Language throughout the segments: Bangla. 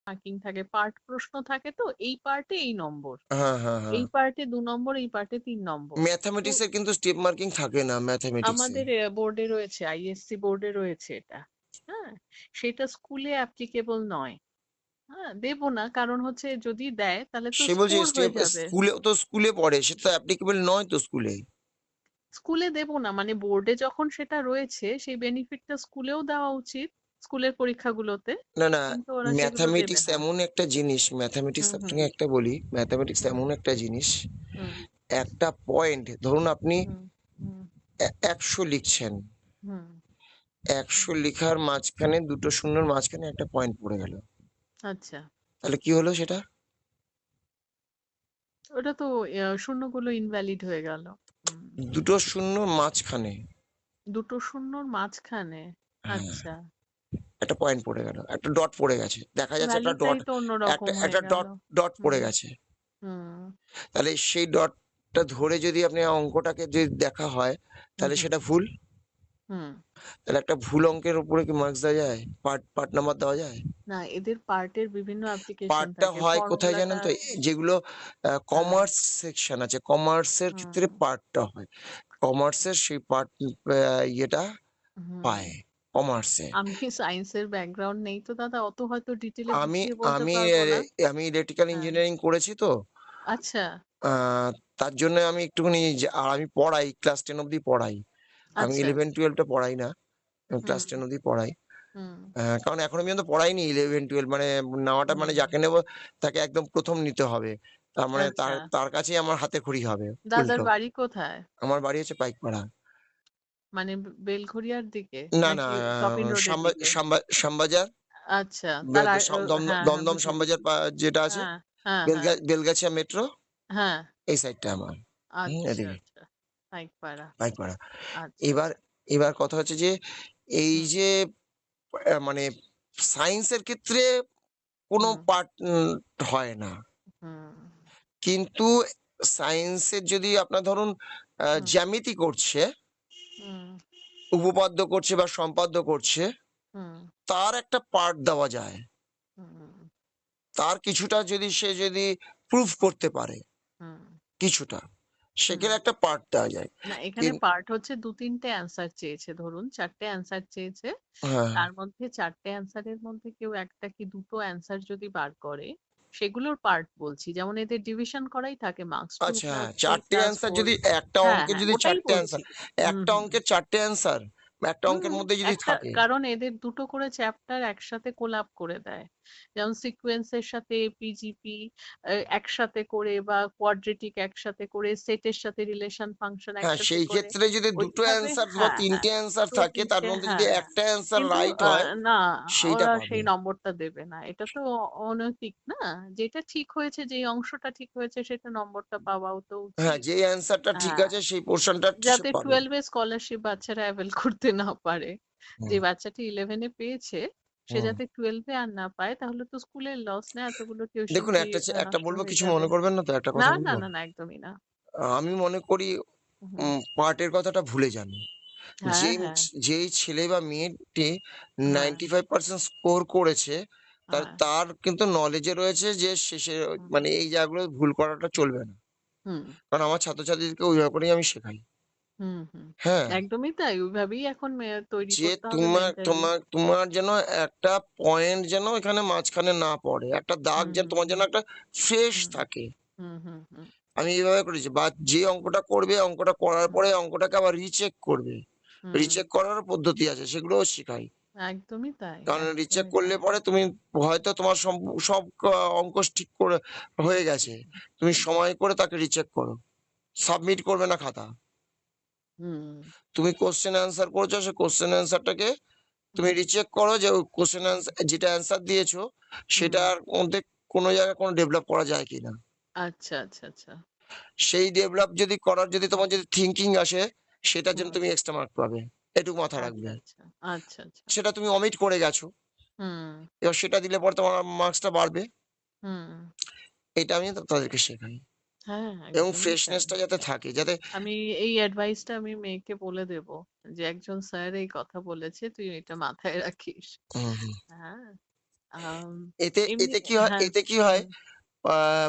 মার্কিং থাকে, পার্ট প্রশ্ন থাকে, তো এই পার্টে এই নম্বর, হ্যাঁ হ্যাঁ এই হ্যাঁ, পার্টে 2 নম্বর, এই পার্টে 3 নম্বর। তো ম্যাথামেটিক্স এর কিন্তু স্টেপ মার্কিং থাকে না ম্যাথামেটিক্সে। আমাদের বোর্ডে রয়েছে, আইএসসি বোর্ডে রয়েছে এটা। হ্যাঁ, সেটা স্কুলে অ্যাপ্লিকেবল নয়। হ্যাঁ, দেবো না, কারণ হচ্ছে যদি দেয় তাহলে তো সে বলছে স্কোর স্টেপ হয়ে যাবে। স্কুলে তো স্কুলে পড়ে, সেটা তো অ্যাপ্লিকেবল নয় তো স্কুলে। স্কুলে দেবো না, মানে বোর্ডে যখন সেটা রয়েছে সেই বেনিফিটটা স্কুলেও দেওয়া উচিত, স্কুলের পরীক্ষাগুলোতে। না না, কিন্তু ওরা সেগুলো দেবে ম্যাথামেটিক্স না। এমন একটা জিনিস, ম্যাথামেটিক্স হুম হুম আপনাকে একটা বলি, ম্যাথামেটিক্স হুম এমন একটা জিনিস, হুম একটা পয়েন্ট ধরুন আপনি হুম হুম 100 লিখছেন, হুম 100 লিখার মাঝখানে দুটো শূন্যর মাঝখানে একটা পয়েন্ট পড়ে গেল, আচ্ছা, তাহলে কি হলো সেটা? ওটা তো শূন্যগুলো ইনভ্যালিড হয়ে গেল। হুম, দুটো শূন্যর মাঝখানে, দুটো শূন্যর মাঝখানে। হ্যাঁ, আচ্ছা, একটা পয়েন্ট পড়ে গেল, একটা ডট পড়ে গেছে, দেখা যাচ্ছে একটা ভ্যালুটাই ডট, তো অন্যরকম একটা হয়ে একটা গেল। ডট ডট হুম পড়ে গেছে। হুম তাহলে সেই ডটটা ধরে যদি আপনি অঙ্কটাকে যদি দেখা হয়, হুম তাহলে হুম সেটা ভুল। হুম। তাহলে একটা ভুল অঙ্কের উপরে কি মার্কস দেওয়া যায়, পার্ট পার্ট নাম্বার দেওয়া যায়? না, এদের পার্টের বিভিন্ন অ্যাপ্লিকেশন পার্টটা থাকে, হয় কোথায় জানেন ফর্মুলাটা। তো, যেগুলো হ্যাঁ। কমার্স সেকশন আছে, কমার্সের হুম ক্ষেত্রে পার্টটা হয়, কমার্সের সেই পার্ট ইয়েটা হুম। পায় কমার্সে। আমি সায়েন্সের ব্যাকগ্রাউন্ড নেই তো দাদা, অত হয়তো ডিটেলে আমি বুঝিয়ে বলতে আমি পারবো না। আমি ইলেকট্রিক্যাল হ্যাঁ। ইঞ্জিনিয়ারিং করেছি তো, আচ্ছা তার জন্য আমি একটুখানি আর আমি পড়াই, ক্লাস 10 অব্দি পড়াই। আমি আচ্ছা। 11-12টা পড়াই না, আমি ক্লাস হুম 10 অব্দি পড়াই। হুম কারণ এখনো পর্যন্ত পড়াইনি 11-12, মানে নেওয়াটা মানে হুম। যাকে নেব তাকে একদম প্রথম নিতে হবে। তার মানে তার আচ্ছা, তার কাছেই আমার হাতে খড়ি হবে দাদার উল্টো। বাড়ি কোথায়? আমার বাড়ি হচ্ছে পাইকপাড়া। মানে বেলঘরিয়ার দিকে না না, নাকি চপিন রোডের দিকে? শ্যামবাজার, আচ্ছা, তার হ্যাঁ হ্যাঁ, দমদম বুঝেছি। শ্যামবাজার যেটা আছে, হ্যাঁ হ্যাঁ হ্যাঁ বেলগাছিয়া মেট্রো, হ্যাঁ। এই সাইডটা আমার। আচ্ছা এদিকে আচ্ছা, পাইকপাড়া। পাইকপাড়া। আচ্ছা এবার আচ্ছা। এবার কথা হচ্ছে যে এই হুম যে মানে সায়েন্সের ক্ষেত্রে কোনো হুম পার্ট হয় না, হুম কিন্তু সায়েন্সের যদি আপনার ধরুন হুম জ্যামিতি করছে, হুম উপপাদ্য করছে বা সম্পাদ্য করছে, হুম তার একটা পার্ট দেওয়া যায়, হুম তার কিছুটা যদি সে যদি প্রুফ করতে পারে হুম কিছুটা, হুম। সেখানে একটা পার্ট দেওয়া যায়। না, এখানে কিন্তু পার্ট হচ্ছে 2-3টে অ্যান্সার চেয়েছে, ধরুন 4টে অ্যান্সার চেয়েছে। হ্যাঁ, তার মধ্যে 4টে অ্যান্সারের মধ্যে কেউ একটা কি দুটো অ্যান্সার যদি বার করে, সেগুলোর পার্ট বলছি। যেমন এদের ডিভিশন করাই থাকে, মার্কস টু আচ্ছা প্লাস হ্যাঁ, থ্রি চারটে প্লাস অ্যান্সার ফোর যদি একটা হ্যাঁ অঙ্কের হ্যাঁ, যদি ওটাই চারটে বলছি। অ্যান্সার, হুম একটা হুম অঙ্কের চারটে অ্যান্সার, একটা অঙ্কের হুম। মধ্যে যদি একটা, থাকে। কারণ এদের দুটো করে চ্যাপ্টার একসাথে কোলাপ করে দেয়। যেমন সিকোয়েন্সের সাথে পিজিপি একসাথে করে, বা কোয়াড্রেটিক একসাথে করে, সেটের সাথে রিলেশন ফাংশন হ্যাঁ, একসাথে সেই করে। ক্ষেত্রে যদি দুটো ওইভাবে অ্যান্সার বা হ্যাঁ হ্যাঁ। তিনটে অ্যান্সার তো থাকে, তার তিনটে মধ্যে যদি হ্যাঁ হ্যাঁ। একটা অ্যান্সার কিন্তু রাইট হয়, না, সেইটা ওরা পাবে। সেই নম্বরটা দেবে না, এটা তো অনৈতিক না। যেটা ঠিক হয়েছে, যেই অংশটা ঠিক হয়েছে সেটা নম্বরটা পাওয়াও তো হ্যাঁ, উচিত। যে অ্যান্সারটা ঠিক হ্যাঁ, আছে সেই পোর্শনটা সে যাতে পাবে। 12 এ স্কলারশিপ বাচ্চারা অ্যাভেল করতে না পারে। যে হুম বাচ্চাটি 11 এ পেয়েছে, সে হুম। যাতে 12 এ আর না পায়, তাহলে তো স্কুলের লস না, এতগুলো টিউশন দেখুন, ফি একটা নষ্ট বলবো, হয়ে কিছু যাবে। মনে করবেন না তো, একটা না কথা না বলবো। না না, একদমই না। আমি মনে করি হুম। পার্টের কথাটা ভুলে যান। হ্যাঁ যেই হ্যাঁ যেই ছেলে বা মেয়েটি হ্যাঁ 95% স্কোর করেছে, তার হ্যাঁ। তার কিন্তু নলেজে রয়েছে যে শেষে হুম মানে এই জায়গাগুলো ভুল করাটা চলবে না। হুম কারণ আমার ছাত্রছাত্রীদেরকে ওইভাবে করেই আমি শেখাই। হুম হুম। হ্যাঁ, একদমই তাই, ওইভাবেই এখন তৈরি যে করতে হবে তোমার মেন্টালি। তোমার তোমার যেন একটা পয়েন্ট যেন এখানে মাঝখানে না পড়ে, একটা দাগ হুম যেন হুম তোমার যেন হুম একটা ফ্রেশ হুম থাকে। হুম হুম হুম আমি এইভাবে করেছি, বা যে অঙ্কটা করবে, অঙ্কটা করার হুম পরে অঙ্কটাকে আবার রিচেক করবে, হুম। রিচেক করারও পদ্ধতি আছে, সেগুলোও শেখাই। একদমই তাই, কারণ রিচেক একদমই করলে তাই। পরে তুমি হয়তো তোমার সব অঙ্ক ঠিক করে হয়ে গেছে, তুমি সময় করে তাকে রিচেক করো, সাবমিট করবে না খাতা। হুম তুমি কোশ্চেন অ্যান্সার করেছো, সেই কোশ্চেন অ্যান্সারটাকে তুমি হুম রিচেক করো যে ওই কোশ্চেন অ্যান্সার যেটা অ্যান্সার দিয়েছো হুম। সেটার মধ্যে কোনো জায়গায় কোনো ডেভেলপ করা যায় কিনা। আচ্ছা আচ্ছা আচ্ছা। সেই ডেভেলপ যদি করার যদি তোমার যদি থিঙ্কিং আসে, সেটার জন্য হুম। তুমি এক্সট্রা মার্ক পাবে, এটুকু মাথায় আচ্ছা রাখবে। আচ্ছা আচ্ছা আচ্ছা। সেটা তুমি অমিট করে গেছো, হুম এবার সেটা দিলে পরে তোমার মার্কসটা বাড়বে। হুম। এটা আমি তাদেরকে শেখাই, হ্যাঁ, এবং একদমই তাই। ফ্রেশনেসটা যাতে থাকে, যাতে আমি এই অ্যাডভাইসটা আমি মেয়েকে বলে দেব, যে একজন স্যার এই কথা বলেছে, তুই এটা মাথায় রাখিস। হুম হুম। হ্যাঁ। আম, এতে এমনি এতে কি হয়, হ্যাঁ। এতে কি হয়, হুম।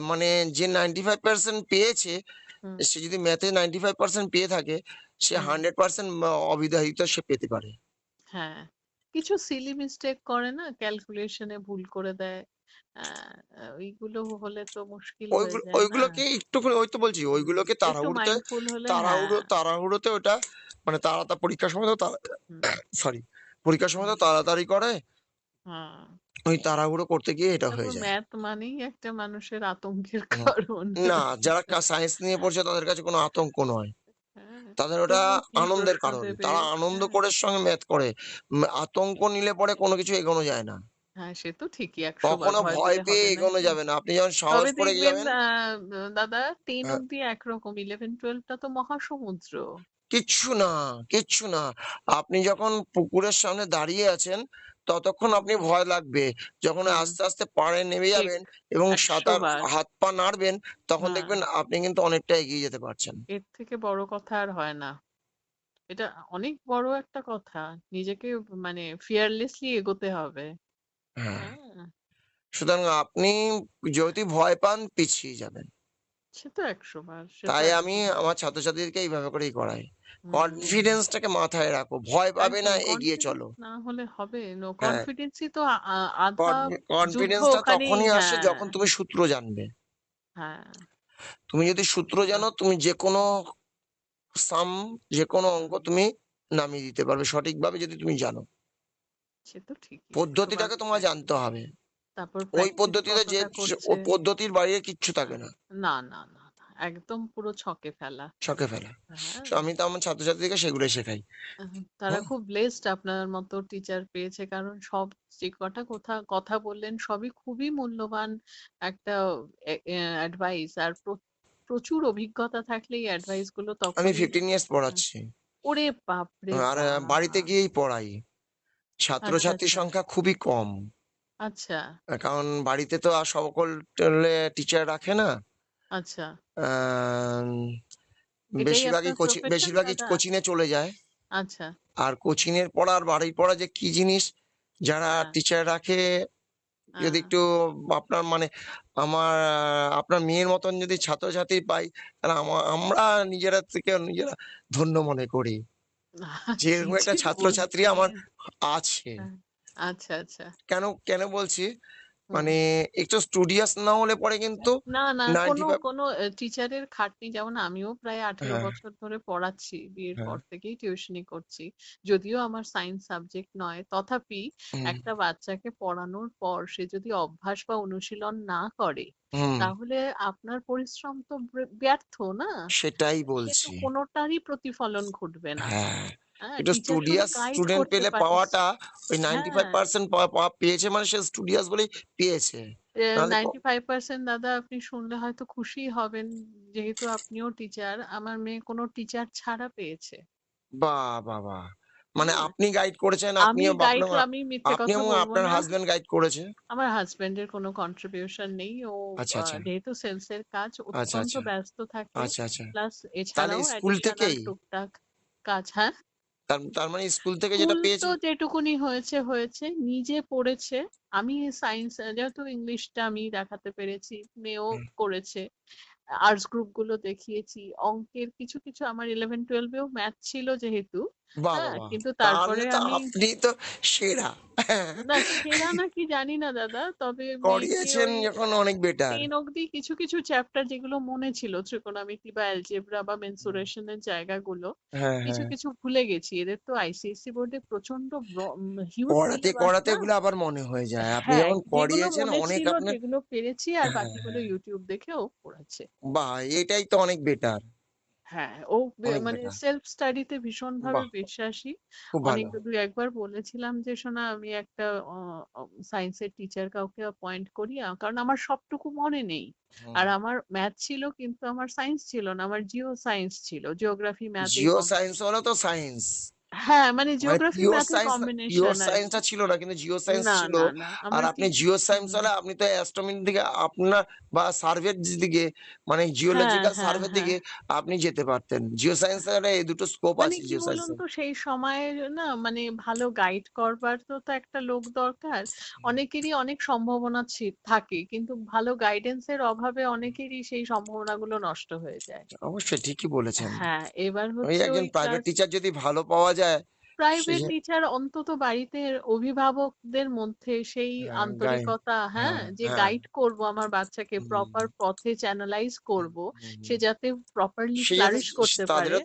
মানে যে 95% পেয়েছে, হুম। সে যদি ম্যাথে 95% পেয়ে থাকে, সে হুম। 100% অবিবাহিত সে পেতে পারে। হ্যাঁ, কিছু সিলি মিস্টেক করে না, ক্যালকুলেশনে ভুল করে দেয়। ওইগুলো হলে তো মুশকিল হয়ে যায় না। ওইগুলোকে একটুখানি, ওই তো বলছি, হুম, ওইগুলোকে একটু তাড়াহুড়োতে, মাইন্ডফুল হলে হ্যাঁ। তাড়াহুড়োতে ওটা, মানে পরীক্ষার সময় তো হুম। সরি, পরীক্ষার সময় হুম। তো তাড়াতাড়ি করে, হ্যাঁ। ওই তাড়াহুড়ো করতে গিয়ে এটা তারপর হয়ে যায়। ম্যাথ মানেই একটা মানুষের আতঙ্কের হুম। কারণ। না, যারা সায়েন্স নিয়ে পড়ছে তাদের কাছে কোনো আতঙ্ক নয়। হ্যাঁ, তাদের ওটা তবুও কি আনন্দের প্রশ্ন কারণ। দেবে? তারা আনন্দ হ্যাঁ। করে সঙ্গে ম্যাথ করে। আতঙ্ক নিলে পরে কোনো কিছু এগোনো যায় না। হ্যাঁ, সে তো ঠিকই, ১০০ বার কখনো ভয় ভয় পেলে পেয়ে হবে এগোনো নাকি? যাবে না। আপনি যখন সাহস তবে করে দেখবেন যাবেন, দাদা, 10 আ অব্দি একরকম, 11-12টা তো মহাসমুদ্র। কিচ্ছু না, কিচ্ছু না। আপনি যখন পুকুরের সামনে দাঁড়িয়ে আছেন, ততক্ষণ হুম। আপনি ভয় লাগবে। যখন হুম। আস্তে, আস্তে পাড়ে নেমে ঠিক, যাবেন এবং ১০০ সাঁতার বার। হাত পা নাড়বেন, তখন হ্যাঁ, দেখবেন আপনি কিন্তু অনেকটা এগিয়ে যেতে পারছেন। এর থেকে বড় কথা আর হয় না। এটা অনেক বড় একটা কথা। নিজেকে মানে ফিয়ারলেসলি এগোতে হবে। হ্যাঁ। হ্যাঁ, সুতরাং আপনি যদি ভয় পান, পিছিয়ে যাবেন। সে তো ১০০ বার, সে তো তাই আমি একদম। আমার ছাত্রছাত্রীদেরকে এইভাবে করেই করাই। হুম। কনফিডেন্সটাকে মাথায় রাখো। ভয় পাবে না, একদম এগিয়ে কনফিডেন্স চলো। না হলে হবে? হ্যাঁ, কনফিডেন্সই তো আধা যুদ্ধ কনফিডেন্সটা ওখানেই। তখনই আসে হ্যাঁ। যখন তুমি সূত্র জানবে। হ্যাঁ, তুমি যদি সূত্র সত্যি জানো, কথা। তুমি যেকোনো সাম, যেকোনো অঙ্ক হুম, তুমি নামিয়ে দিতে পারবে সঠিকভাবে, যদি তুমি জানো। সে তো ঠিকই, ১০০ বার পদ্ধতিটাকে তোমায় জানতে প্র্যাকটিস। হবে। তারপর ওই প্র্যাকটিস পদ্ধতিতে যে, কতটা ও করছে? পদ্ধতির বাইরে কিচ্ছু থাকে হ্যাঁ, না। না, না, না, না, একদম পুরো ছকে ফেলা। ছকে ফেলা। হ্যাঁ। আমি তো আমার ছাত্রছাত্রীদেরকে সেগুলোই শেখাই। তারা হুম, খুব ব্লেসড আপনার মতো টিচার পেয়েছে, কারণ সব যে কটা কথা কথা বললেন সবই খুবই মূল্যবান একটা অ্যাডভাইস। আর প্রচুর অভিজ্ঞতা থাকলে এই অ্যাডভাইস গুলো আমি তখনই। 15 ইয়ার্স হ্যাঁ। পড়াচ্ছি। ওরে বাপরে আর বাড়িতে বাপ! গিয়েই পড়াই। আচ্ছা, ছাত্রছাত্রীর আচ্ছা, সংখ্যা খুবই কম। আচ্ছা, কারণ বাড়িতে তো আর সকল টিচার রাখে না। আচ্ছা। আম এটাই আপনার প্রফেশন বেশিরভাগই দাদা? কোচিং এ চলে যায়। আচ্ছা। আর কোচিং এর পড়া আর বাড়ির পড়া যে কি জিনিস, যারা হ্যাঁ। টিচার রাখে, যদি হ্যাঁ। একটু আপনার মানে আপনার মেয়ের মতন যদি ছাত্রছাত্রী পাই, তাহলে আমরা নিজেরা ধন্য মনে করি। যে কি এরকম একটা যে ছাত্রছাত্রী আমার বলছেন! আছে। হ্যাঁ, আচ্ছা, আচ্ছা। কেন বলছি? হুম। মানে একটু স্টুডিয়াস না হলে পরে কিন্তু না, না, কোনো 95। কোনো টিচারের খাটনি, যেমন আমিও প্রায় ১৮ হ্যাঁ, বছর ধরে পড়াচ্ছি। বিয়ের হ্যাঁ। পর থেকেই টিউশনি করছি। যদিও আমার সায়েন্স সাবজেক্ট নয়, তথাপি হুম, একটা বাচ্চাকে পড়ানোর পর সে যদি অভ্যাস বা অনুশীলন না করে, হুম। তাহলে আপনার পরিশ্রম তো ব্যর্থ না? সেটাই সে তো বলছি। কোনোটারই প্রতিফলন ঘটবে না। হ্যাঁ, হ্যাঁ, একটু টিচার শুধু স্টুডিয়াস গাইড স্টুডেন্ট করতে পেলে পারে। পাওয়াটা, ওই হ্যাঁ। 95% পেয়েছে মানে সে স্টুডিয়াস বলেই পেয়েছে। নাহলে 95% দাদা, আপনি শুনলে হয়তো খুশিই হবেন, যেহেতু আপনিও টিচার। আমার মেয়ে কোনো টিচার ছাড়া পেয়েছে। বাহ! বাহ! বাহ! মানে হ্যাঁ। আপনি গাইড করেছেন, আমি মিথ্যে আপনি কথা এবং বলবো আপনার না। হাসব্যান্ড গাইড করেছে? আমার হাজবেন্ডের কোনো কন্ট্রিবিউশন নেই। ও আচ্ছা, আচ্ছা। যেহেতু সেলসের কাজ, আচ্ছা, অত্যন্ত আচ্ছা। ব্যস্ত থাকে। আচ্ছা, আচ্ছা। প্লাস তাহলে এছাড়াও স্কুল অ্যাডিশনাল থেকেই? টুকটাক কাজ। হ্যাঁ। তার তার মানে স্কুল থেকে যেটা স্কুল তো পেয়েছে, যেটুকুনি হয়েছে হয়েছে, নিজে পড়েছে। আমি সায়েন্স, যেহেতু ইংলিশটা আমি দেখাতে পেরেছি, মেয়েও হুম, করেছে। আর্টস গ্রুপ গুলো দেখিয়েছি। অঙ্কের কিছু কিছু আমার 11-12এও ম্যাথ ছিল যেহেতু। বাহ! বাহ! হ্যাঁ, বাহ! কিন্তু তারপরে তাহলে তো আমি, আপনি তো সেরা। না সেরা নাকি জানি না দাদা, তবে মেয়েকে করিয়েছেন ওই যখন অনেক বেটার। 10 অব্দি কিছু কিছু চ্যাপ্টার যেগুলো মনে ছিল, ট্রিগোনমিতি বা অ্যালজেব্রা বা মেন্সুরেশনের জায়গাগুলো, হ্যাঁ, কিছু হ্যাঁ। কিছু ভুলে গেছি। এদের তো আইসিএসসি বোর্ডে প্রচন্ড হিউজ করাতে, সিলেবাস করাতে না। ওগুলো আবার মনে হয়ে যায়। আপনি হ্যাঁ, যখন যেগুলো করিয়েছেন মনে অনেক ছিল, আপনার। যেগুলো পেরেছি, আর হ্যাঁ, বাকিগুলো হ্যাঁ। ইউটিউব দেখেও পড়েছে। বাহ! এটাই তো অনেক বেটার, হ্যাঁ, ও অনেক মানে বেটার। সেলফ স্টাডিতে ভীষণভাবে বাহ! বিশ্বাসী। খুব অনেক ভালো। ২-১ বার বলেছিলাম যে, "শোনা, আমি একটা সায়েন্সের টিচার কাউকে অ্যাপয়েন্ট করি।" কারণ আমার সবটুকু মনে নেই। হুম। আর আমার ম্যাথ ছিল, কিন্তু আমার সায়েন্স ছিল না। আমার জিও সায়েন্স ছিল। জিওগ্রাফি, ম্যাথ এই জিও সায়েন্স হলো তো সায়েন্স। হ্যাঁ, মানে মানে জিওগ্রাফি ম্যাথের পিওর কম্বিনেশন সায়েন্সটা আরকি। ছিল না, কিন্তু জিও সায়েন্স না, ছিল। না, না। আর আমরা আপনি ঠিক জিও সায়েন্স হুম। হলে আপনি তো অ্যাস্ট্রোনমির দিকে আপনার বা সার্ভের দিকে, মানে হ্যাঁ, জিওলজিক্যাল হ্যাঁ, সার্ভের হ্যাঁ। দিকে আপনি যেতে পারতেন। জিও সায়েন্স হলে এই দুটো স্কোপ মানে আছে কি জিও বলুন সায়েন্সে। তো সেই সময়ে না মানে ভালো গাইড করবার তো একটা লোক দরকার। অনেকেরই অনেক সম্ভাবনা থাকে কিন্তু ভালো গাইডেন্সের অভাবে অনেকেরই সেই সম্ভাবনাগুলো নষ্ট হয়ে যায়। অবশ্যই ঠিকই বলেছেন। হ্যাঁ, এবার ওই হচ্ছে একজন ওই প্রাইভেট ক্লাস টিচার যদি ভালো পাওয়া যায় সে প্রাইভেট টিচার অন্তত বাড়িতে অভিভাবকদের মধ্যে সেই হ্যাঁ, আন্তরিকতা, হ্যাঁ, হ্যাঁ, যে হ্যাঁ। গাইড করব আমার বাচ্চাকে হুম, প্রপার পথে চ্যানেলাইজ হুম, করব, হুম, সে হুম। যাতে প্রপারলি সে যাতে ফ্লারিশ করতে পারে।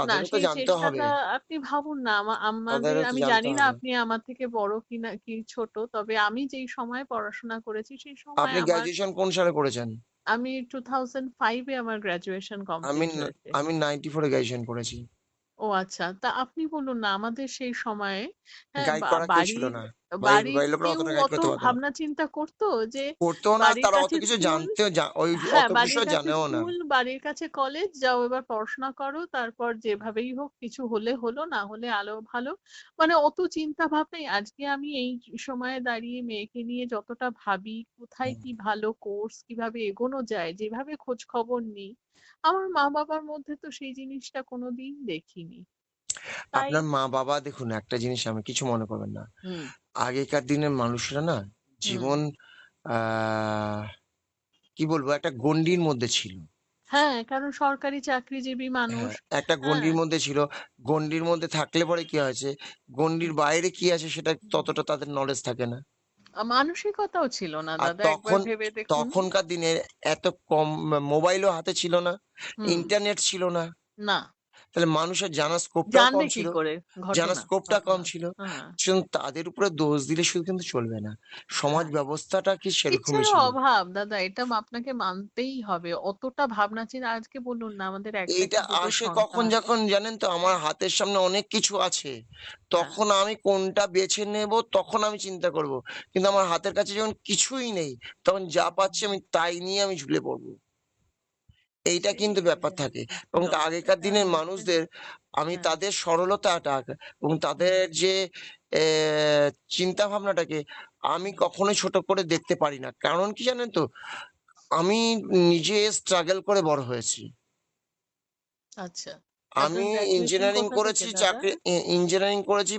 না, তাদেরও তো সেই জানতে হবে। চেষ্টাটা আপনি ভাবুন না আমাদের তাদেরও তো আমি জানতে জানি না হবে। আপনি আমার থেকে বড় কিনা কি ছোট, তবে আমি যেই সময় পড়াশোনা করেছি সেই সময় আপনি আমার গ্র্যাজুয়েশন কোন সালে করেছেন? আমি 2005 এ আমার গ্র্যাজুয়েশন আমি কমপ্লিট ন হয়েছে। আমি 94 এ গ্র্যাজুয়েশন করেছি। ও আচ্ছা। তা আপনি বলুন না আমাদের সেই সময়ে হ্যাঁ, গাইড করা কেউ ছিল বাড়ির না। বাড়ির বাড়ির লোকরা কেউ অতটা গাইড অত করতে পারত না। ভাবনা চিন্তা করতো যে করতেও না, বাড়ির তারা অত কাছে কিছু স্কুল, জানতেও ওই হ্যাঁ, অত বাড়ির বিষয় কাছে জানেও না। স্কুল, বাড়ির কাছে কলেজ, যাও এবার পড়াশোনা করো। তারপর যেভাবেই হোক কিছু হলে হলো, না হলে আলো ভালো। মানে অত চিন্তা ভাবনাই আজকে আমি এই সময়ে দাঁড়িয়ে মেয়েকে নিয়ে যতটা ভাবি, কোথায় হুম। কি ভালো কোর্স, কিভাবে এগোনো যায়, যেভাবে খোঁজ খবর নিই, আমার মা-বাবার মধ্যে তো সেই জিনিসটা কোনোদিন দেখিনি। তাই আপনার মা-বাবা দেখুন, একটা জিনিস আমি কিছু মনে করবেন না। হুম, আগেকার দিনের মানুষরা না হুম। জীবন আ কি বলবো, একটা গণ্ডির মধ্যে ছিল। হ্যাঁ, কারণ সরকারি চাকরিজীবী মানুষ। হ্যাঁ, একটা হ্যাঁ, গণ্ডির মধ্যে ছিল। গণ্ডির মধ্যে থাকলে পরে কি হয়েছে, হুম, গণ্ডির বাইরে কি আছে সেটা হুম। ততটা তাদের নলেজ থাকে না। মানসিকতাও ছিল না আর দাদা একবার তখন ভেবে দেখুন। তখনকার দিনে এত কম মোবাইলও হাতে ছিল না, হুম, ইন্টারনেট ছিল না। না। তাহলে মানুষের জানার স্কোপটাও কম জানবে কি ছিল। করে? জানার ঘটনা, স্কোপটা কম ঘটনা। ছিল। হ্যাঁ, সুতরাং তাদের উপরে দোষ দিলে শুধু কিন্তু চলবে না। সমাজ হ্যাঁ। ব্যবস্থাটা কি সেরকমই ইচ্ছারও ছিল। অভাব দাদা, এটা আপনাকে মানতেই হবে। অতটা ভাবনা চিন্তা আজকে বলুন না আমাদের একটা এইটা কি দুটো আসে কখন, সন্তান। যখন জানেন তো আমার হাতের সামনে অনেক কিছু আছে। হ্যাঁ, তখন আমি কোনটা বেছে নেব তখন আমি চিন্তা করব। কিন্তু আমার হাতের কাছে যখন কিছুই নেই, তখন যা পাচ্ছি আমি তাই নিয়ে আমি ঝুলে পড়ব। এইটা সেই কিন্তু ব্যাপার থাকে। এবং আগেকার সমস্যাটা দিনের হচ্ছে মানুষদের আমি হ্যাঁ, তাদের সরলতাটা এবং হুম, তাদের যে এ চিন্তা ভাবনাটাকে আমি হুম। কখনোই ছোট করে দেখতে পারি না। কারণ কি জানেন তো? আমি নিজে স্ট্রাগল করে বড় হয়েছি। আচ্ছা। আমি আপনার গ্র্যাজুয়েশন ইঞ্জিনিয়ারিং কোথা থেকে করেছি, দাদা? ইঞ্জিনিয়ারিং করেছি,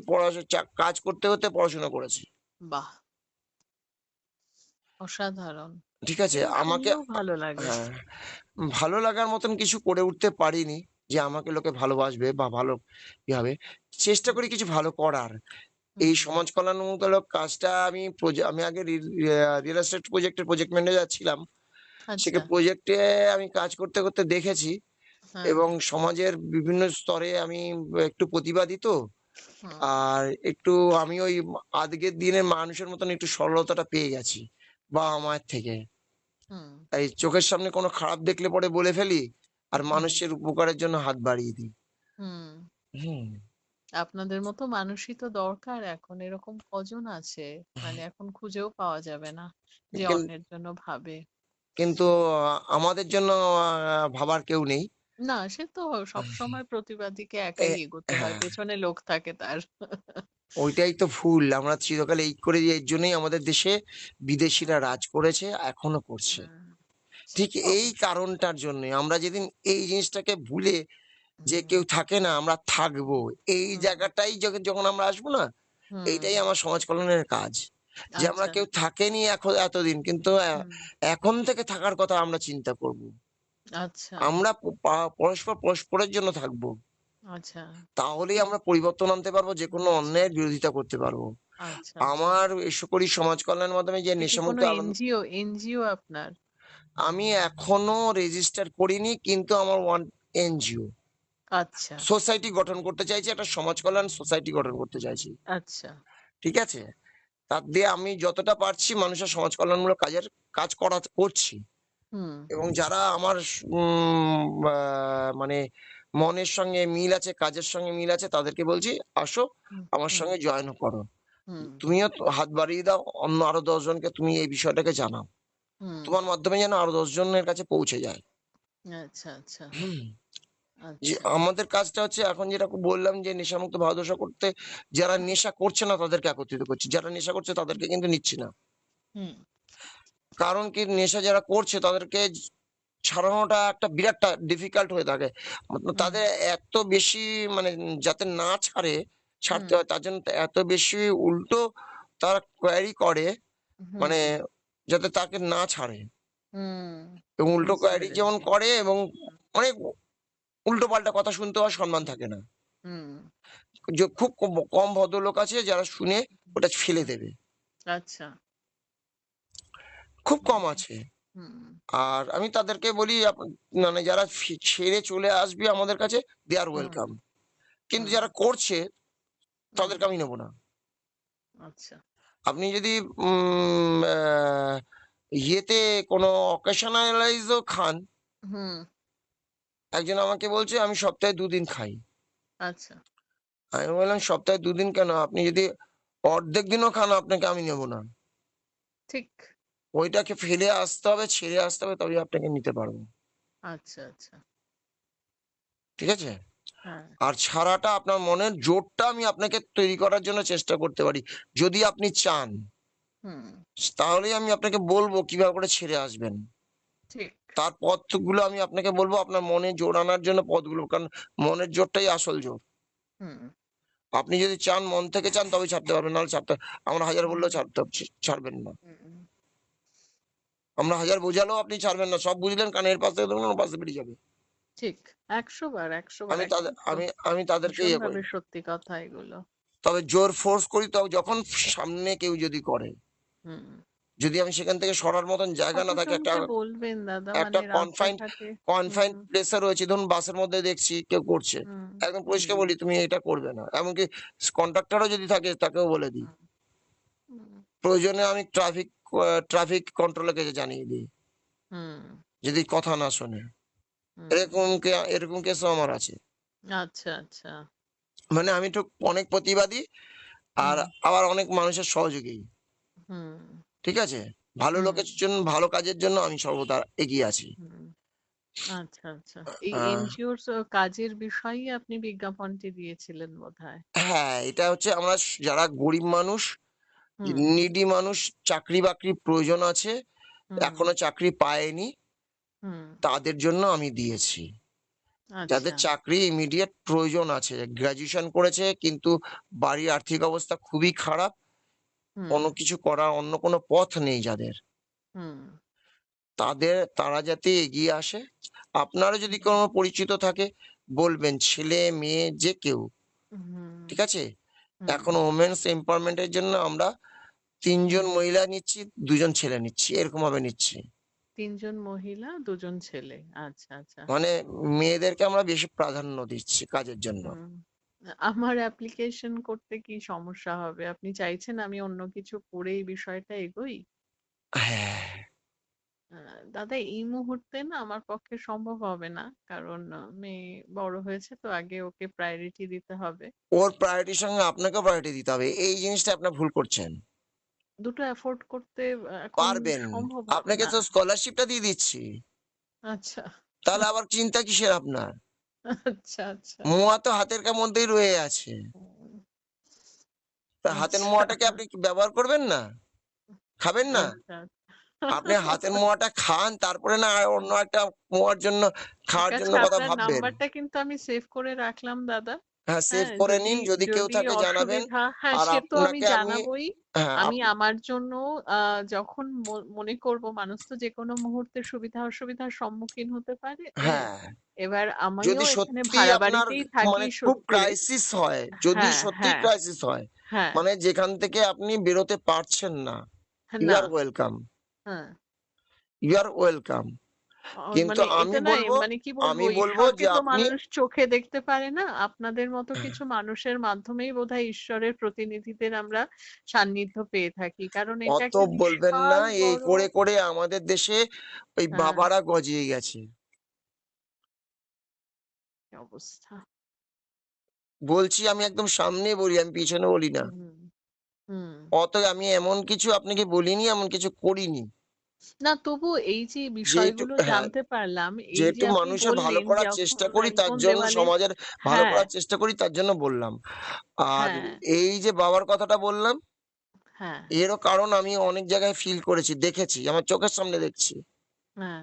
কাজ করতে, করতে পড়াশোনা করেছি। বাহ! অসাধারণ। ঠিক আছে? শুনে আমাকে শুনলেও ভালো লাগে। হ্যাঁ, ভালো লাগার মতন কিছু করে উঠতে পারিনি যে আমাকে লোকে ভালোবাসবে বা ভালো হবে। চেষ্টা হুম, করি কিছু ভালো করার। এই হুম। সমাজ কল্যাণমূলক কাজটা আমি আগে রিয়েল এস্টেট প্রজেক্টের প্রজেক্ট ম্যানেজার ছিলাম। আচ্ছা। প্রজেক্টে আমি কাজ করতে, করতে দেখেছি হ্যাঁ, এবং সমাজের বিভিন্ন স্তরে আমি একটু প্রতিবাদী তো। হুম, আর একটু আমি ওই আজকের দিনের মানুষের মতন একটু সরলতাটা পেয়ে গেছি বাবা-মায়ের থেকে। হুম, তাই চোখের সামনে কোনো খারাপ দেখলে পরে বলে ফেলি আর হুম, মানুষের উপকারের জন্য হাত বাড়িয়ে দিই। হুম। হুম। আপনাদের মতো মানুষই তো দরকার এখন। এরকম কজন আছে? মানে এখন খুঁজেও পাওয়া যাবে না যে কিন অন্যের জন্য ভাবে। কিন্তু আমাদের জন্য ভাবার কেউ নেই। না, সে তো সবসময় প্রতিবাদীকে এ একাই এগোতে হয়। হ্যাঁ, পেছনে লোক থাকে তার। ওইটাই তো ভুল। আমরা চিরকাল এই করে এর জন্যই আমাদের দেশে বিদেশিরা রাজ করেছে, এখনো করছে। হ্যাঁ, সে ঠিক তো এই অবশ্যই। কারণটার জন্যই আমরা যেদিন এই জিনিসটাকে ভুলে যে হুম, কেউ থাকে না, আমরা থাকবো। এই হুম, জায়গাটাই যখন আমরা আসবো না, হুম। এইটাই আমার সমাজ কল্যাণের কাজ। যে আমরা আচ্ছা। কেউ থাকেনি এতদিন কিন্তু হুম, এখন থেকে থাকার কথা আমরা চিন্তা করব। আচ্ছা, আমরা প পা পরস্পর পরস্পরের জন্য থাকবো। আচ্ছা, তাহলেই আমরা পরিবর্তন আনতে পারবো, যেকোনো আচ্ছা, অন্যায়ের বিরোধিতা করতে পারবো। আচ্ছা, আচ্ছা। আমার করি সমাজ কল্যাণের মাধ্যমে যে এটা কি নেশামুক্ত কোনো এনজিও আপনার? আমি এখনো রেজিস্টার করিনি, কিন্তু আমার এনজিও। আচ্ছা, সোসাইটি গঠন করতে চাইছি, একটা সমাজ কল্যাণ সোসাইটি গঠন করতে চাইছি। আচ্ছা। ঠিক আছে? তার দিয়ে আমি যতটা পারছি মানুষের সমাজ কল্যাণমূলক কাজ করছি। হুম, এবং যারা আমার আ মানে মনের সঙ্গে মিল আছে, কাজের সঙ্গে মিল আছে তাদেরকে বলছি, "আসো হুম, আমার হুম, সঙ্গে জয়েন করো। হুম, তুমিও তো হাত বাড়িয়ে দাও, অন্য আরো ১০ জনকে তুমি এই বিষয়টাকে জানাও। হুম। তোমার মাধ্যমে যেন আরো ১০ জনের কাছে পৌঁছে যায়।" আচ্ছা, আচ্ছা। হুম। যে আচ্ছা। আমাদের কাজটা হচ্ছে এখন যেটা বললাম যে নেশামুক্ত ভারতবর্ষ করতে যারা নেশা করছে না তাদেরকে একত্রিত করছি। যারা নেশা করছে তাদেরকে কিন্তু নিচ্ছি না। হুম, কারণ কি নেশা যারা করছে তাদেরকে ছাড়ানোটা একটা বিরাট ডিফিকাল্ট হয়ে থাকে। হুম, তাদের এত বেশি মানে যাতে না ছাড়ে, হুম, ছাড়তে হয় তার জন্য এত বেশি উল্টো তারা কোয়েরি করে হুম, মানে যাতে তাকে না ছাড়ে। হুম, এবং উল্টো বুঝতে কোয়েরি যেমন পেরেছি। করে এবং অনেক উল্টোপাল্টা কথা শুনতে হয়, সম্মান থাকে না। হুম, যে খুব কম ভদ্রলোক আছে যারা শুনে ওটা ফেলে হুম, দেবে। আচ্ছা। খুব কম হুম, আছে। হুম, আর আমি তাদেরকে বলি মানে যারা ছেড়ে চলে আসবে আমাদের কাছে they are হুম, welcome. কিন্তু হুম, যারা করছে হুম, তাদেরকে আমি নেব না। আচ্ছা। আপনি যদি উম আ ইয়েতে কোনো occasionalize ও খান, হুম, একজন আমাকে বলছে আমি সপ্তাহে ২ দিন খাই। আচ্ছা। আমি বললাম সপ্তাহে ২ দিন কেন? আপনি যদি অর্ধেক দিনও খান আপনাকে আমি নেব না। ঠিক। ওইটাকে ফেলে আসতে হবে, ছেড়ে আসতে হবে তবেই আপনাকে নিতে পারব। আচ্ছা, আচ্ছা। ঠিক আছে? হ্যাঁ। আর ছাড়াটা আপনার মনের জোরটা আমি আপনাকে তৈরি করার জন্য চেষ্টা করতে পারি। যদি আপনি চান, হুম, তাহলেই আমি আপনাকে বলব কিভাবে করে ছেড়ে আসবেন। ঠিক। তার পথগুলো আমি আপনাকে বলব আপনার মনে জোর আনার জন্য পথগুলো। কারণ মনের জোরটাই আসল জোর। হুম, আপনি যদি চান, মন থেকে চান তবেই ছাড়তে পারবেন। নাহলে ছাড়তে আমরা হাজার হুম, বললেও ছাড়বেন না। হুম, আমরা হাজার বোঝালেও আপনি ছাড়বেন না। সব বুঝলেন কানের পাশ থেকে ধরুন ওর পাশে বেরিয়ে যাবে। ঠিক। ১০০ বার, ১০০ বার আমি তাদে একদম আমি আমি তাদেরকে ইয়ে করি। ভীষণভাবে সত্যি কথা এগুলো। তবে জোর ফোর্স করি যখন সামনে কেউ যদি করে। হুম। যদি আমি সেখান থেকে সরার মতন জায়গা না থাকে কতজনকে বলবেন দাদা একটা মানে রাস্তাঘাটে কনফাইন্ড হুম, প্লেস এ রয়েছি ধরুন বাসের মধ্যে দেখছি কেউ করছে। হুম, একদম হুম, পুলিশকে বলি তুমি এটা করবে না। এমনকি কন্ডাক্টর ও যদি থাকে তাকেও বলে দিই। হুম, হুম, প্রয়োজনে আমি ট্রাফিক কন্ট্রোল এর কাছে জানিয়ে দিই। হুম, যদি কথা না শোনে। হুম। এরকম কেসও আমার আছে। আচ্ছা, আচ্ছা। মানে আমি একটু অনেক প্রতিবাদী আর হুম, আবার অনেক মানুষের সহযোগী। হুম, ঠিক আছে? ভালো হুম, লোকের জন্য ভালো কাজের জন্য আমি সর্বদা এগিয়ে আছি। হুম। আচ্ছা, আচ্ছা। এই আ এনজিওর কাজের বিষয়েই আপনি বিজ্ঞাপনটি দিয়েছিলেন বোধহয়। হ্যাঁ, এটা হচ্ছে আমরা যারা গরিব মানুষ, হুম, মানুষ চাকরি-বাকরির প্রয়োজন আছে, হুম, এখনো চাকরি পায়নি, হুম। তাদের জন্য আমি দিয়েছি। যাদের আচ্ছা। চাকরি ইমিডিয়েট প্রয়োজন আছে, গ্র্যাজুয়েশন করেছে কিন্তু বাড়ির আর্থিক অবস্থা খুবই খারাপ, হুম, কোনো কিছু করার অন্য কোনো পথ নেই যাদের। হুম, তারা যাতে এগিয়ে আসে। আপনারও যদি হুম, কোনো পরিচিত থাকে বলবেন, ছেলে, মেয়ে যে কেউ। হুম, ঠিক আছে? হুম। এখন ওমেন্স এম্পাওয়ারমেন্ট এর জন্য আমরা ৩ জন হুম। মহিলা নিচ্ছি, ২ জন ছেলে নিচ্ছি। এরকমভাবে নিচ্ছি। ৩ জন মহিলা, ২ জন ছেলে। আচ্ছা, আচ্ছা। মানে মেয়েদেরকে আমরা বেশি প্রাধান্য দিচ্ছি কাজের জন্য। হুম। আমার অ্যাপ্লিকেশন করতে কি সমস্যা হবে? আপনি চাইছেন আমি অন্য কিছু করে এই বিষয়টা এগোই? হ্যাঁ, আ দাদা এই মুহূর্তে না আমার পক্ষে সম্ভব হবে না। কারণ মেয়ে বড় হয়েছে তো আগে ওকে প্রায়োরিটি দিতে হবে। ওর প্রায়োরিটির সঙ্গে আপনাকেও প্রায়োরিটি দিতে হবে। এই জিনিসটা আপনার ভুল করছেন। দুটো এফোর্ড করতে এখন পারবেন। সম্ভব হবে আপনাকে না। তো স্কলারশিপটা দিয়ে দিচ্ছি। আচ্ছা, তাহলে আবার চিন্তা কিসের আপনার? আচ্ছা, আচ্ছা। মোয়া তো হাতের মধ্যেই রয়ে আছে। হুম, তা হাতের আচ্ছা, মোয়াটাকে আপনি কি ব্যবহার করবেন না? খাবেন না? আচ্ছা। আপনি হাতের মোয়াটা খান তারপরে না আর অন্য একটা মোয়ার জন্য ঠিক খাওয়ার জন্য আছে কথা আপনার ভাববেন। নাম্বারটা কিন্তু আমি সেভ করে রাখলাম দাদা। হ্যাঁ, সেভ হ্যাঁ, করে যদি নিন। যদি কেউ যদি থাকে জানাবেন। অসুবিধা হ্যাঁ, আর সে তো আমি আপনাকে আমি জানাবোই। হ্যাঁ, আমি আমার জন্য আ যখন মনে করব মানুষ তো যেকোনো মুহূর্তে সুবিধা অসুবিধার সম্মুখীন হতে পারে। হ্যাঁ? হ্যাঁ, এবার আমিও যদি এখানে সত্যিই ভাড়া আপনার বাড়িতেই থাকি মানে খুব সত্যি। ক্রাইসিস হয়, যদি হ্যাঁ, সত্যিই হ্যাঁ, ক্রাইসিস হয়, হ্যাঁ, মানে যেখান থেকে আপনি বেরোতে পারছেন না, ইউ না, আর ওয়েলকাম, হ্যাঁ। You are welcome. কিন্তু মানে এটা না মানে কি বলবো ঈশ্বরকে যে তো আপনি মানুষ চোখে দেখতে পারে না। আপনাদের মতো কিছু মানুষের মাধ্যমেই বোধহয় ঈশ্বরের প্রতিনিধিদের আমরা সান্নিধ্য পেয়ে থাকি। কারণ এটা অত একটা বলবেন না। বিশাল এই বড় করে আমাদের দেশে ওই হ্যাঁ, বাবারা গজিয়ে গেছে। কি অবস্থা। বলছি আমি একদম সামনে বলি, আমি পিছনে বলি না। হুম, হুম, অতএব আমি এমন কিছু আপনাকে বলিনি, এমন কিছু করিনি। না তবুও এই যে যেহেতু বিষয়গুলো হ্যাঁ, জানতে পারলাম, এই যে যেহেতু আপনি মানুষের ভালো বললেন করার চেষ্টা যখন করি এক তার কোণ জন্য, দেওয়ালে সমাজের ভালো হ্যাঁ, করার চেষ্টা করি তার জন্য বললাম। আর হ্যাঁ, এই যে বাবার কথাটা বললাম, হ্যাঁ, এরও কারণ আমি অনেক জায়গায় ফিল করেছি, দেখেছি, আমার চোখের সামনে দেখছি। হ্যাঁ,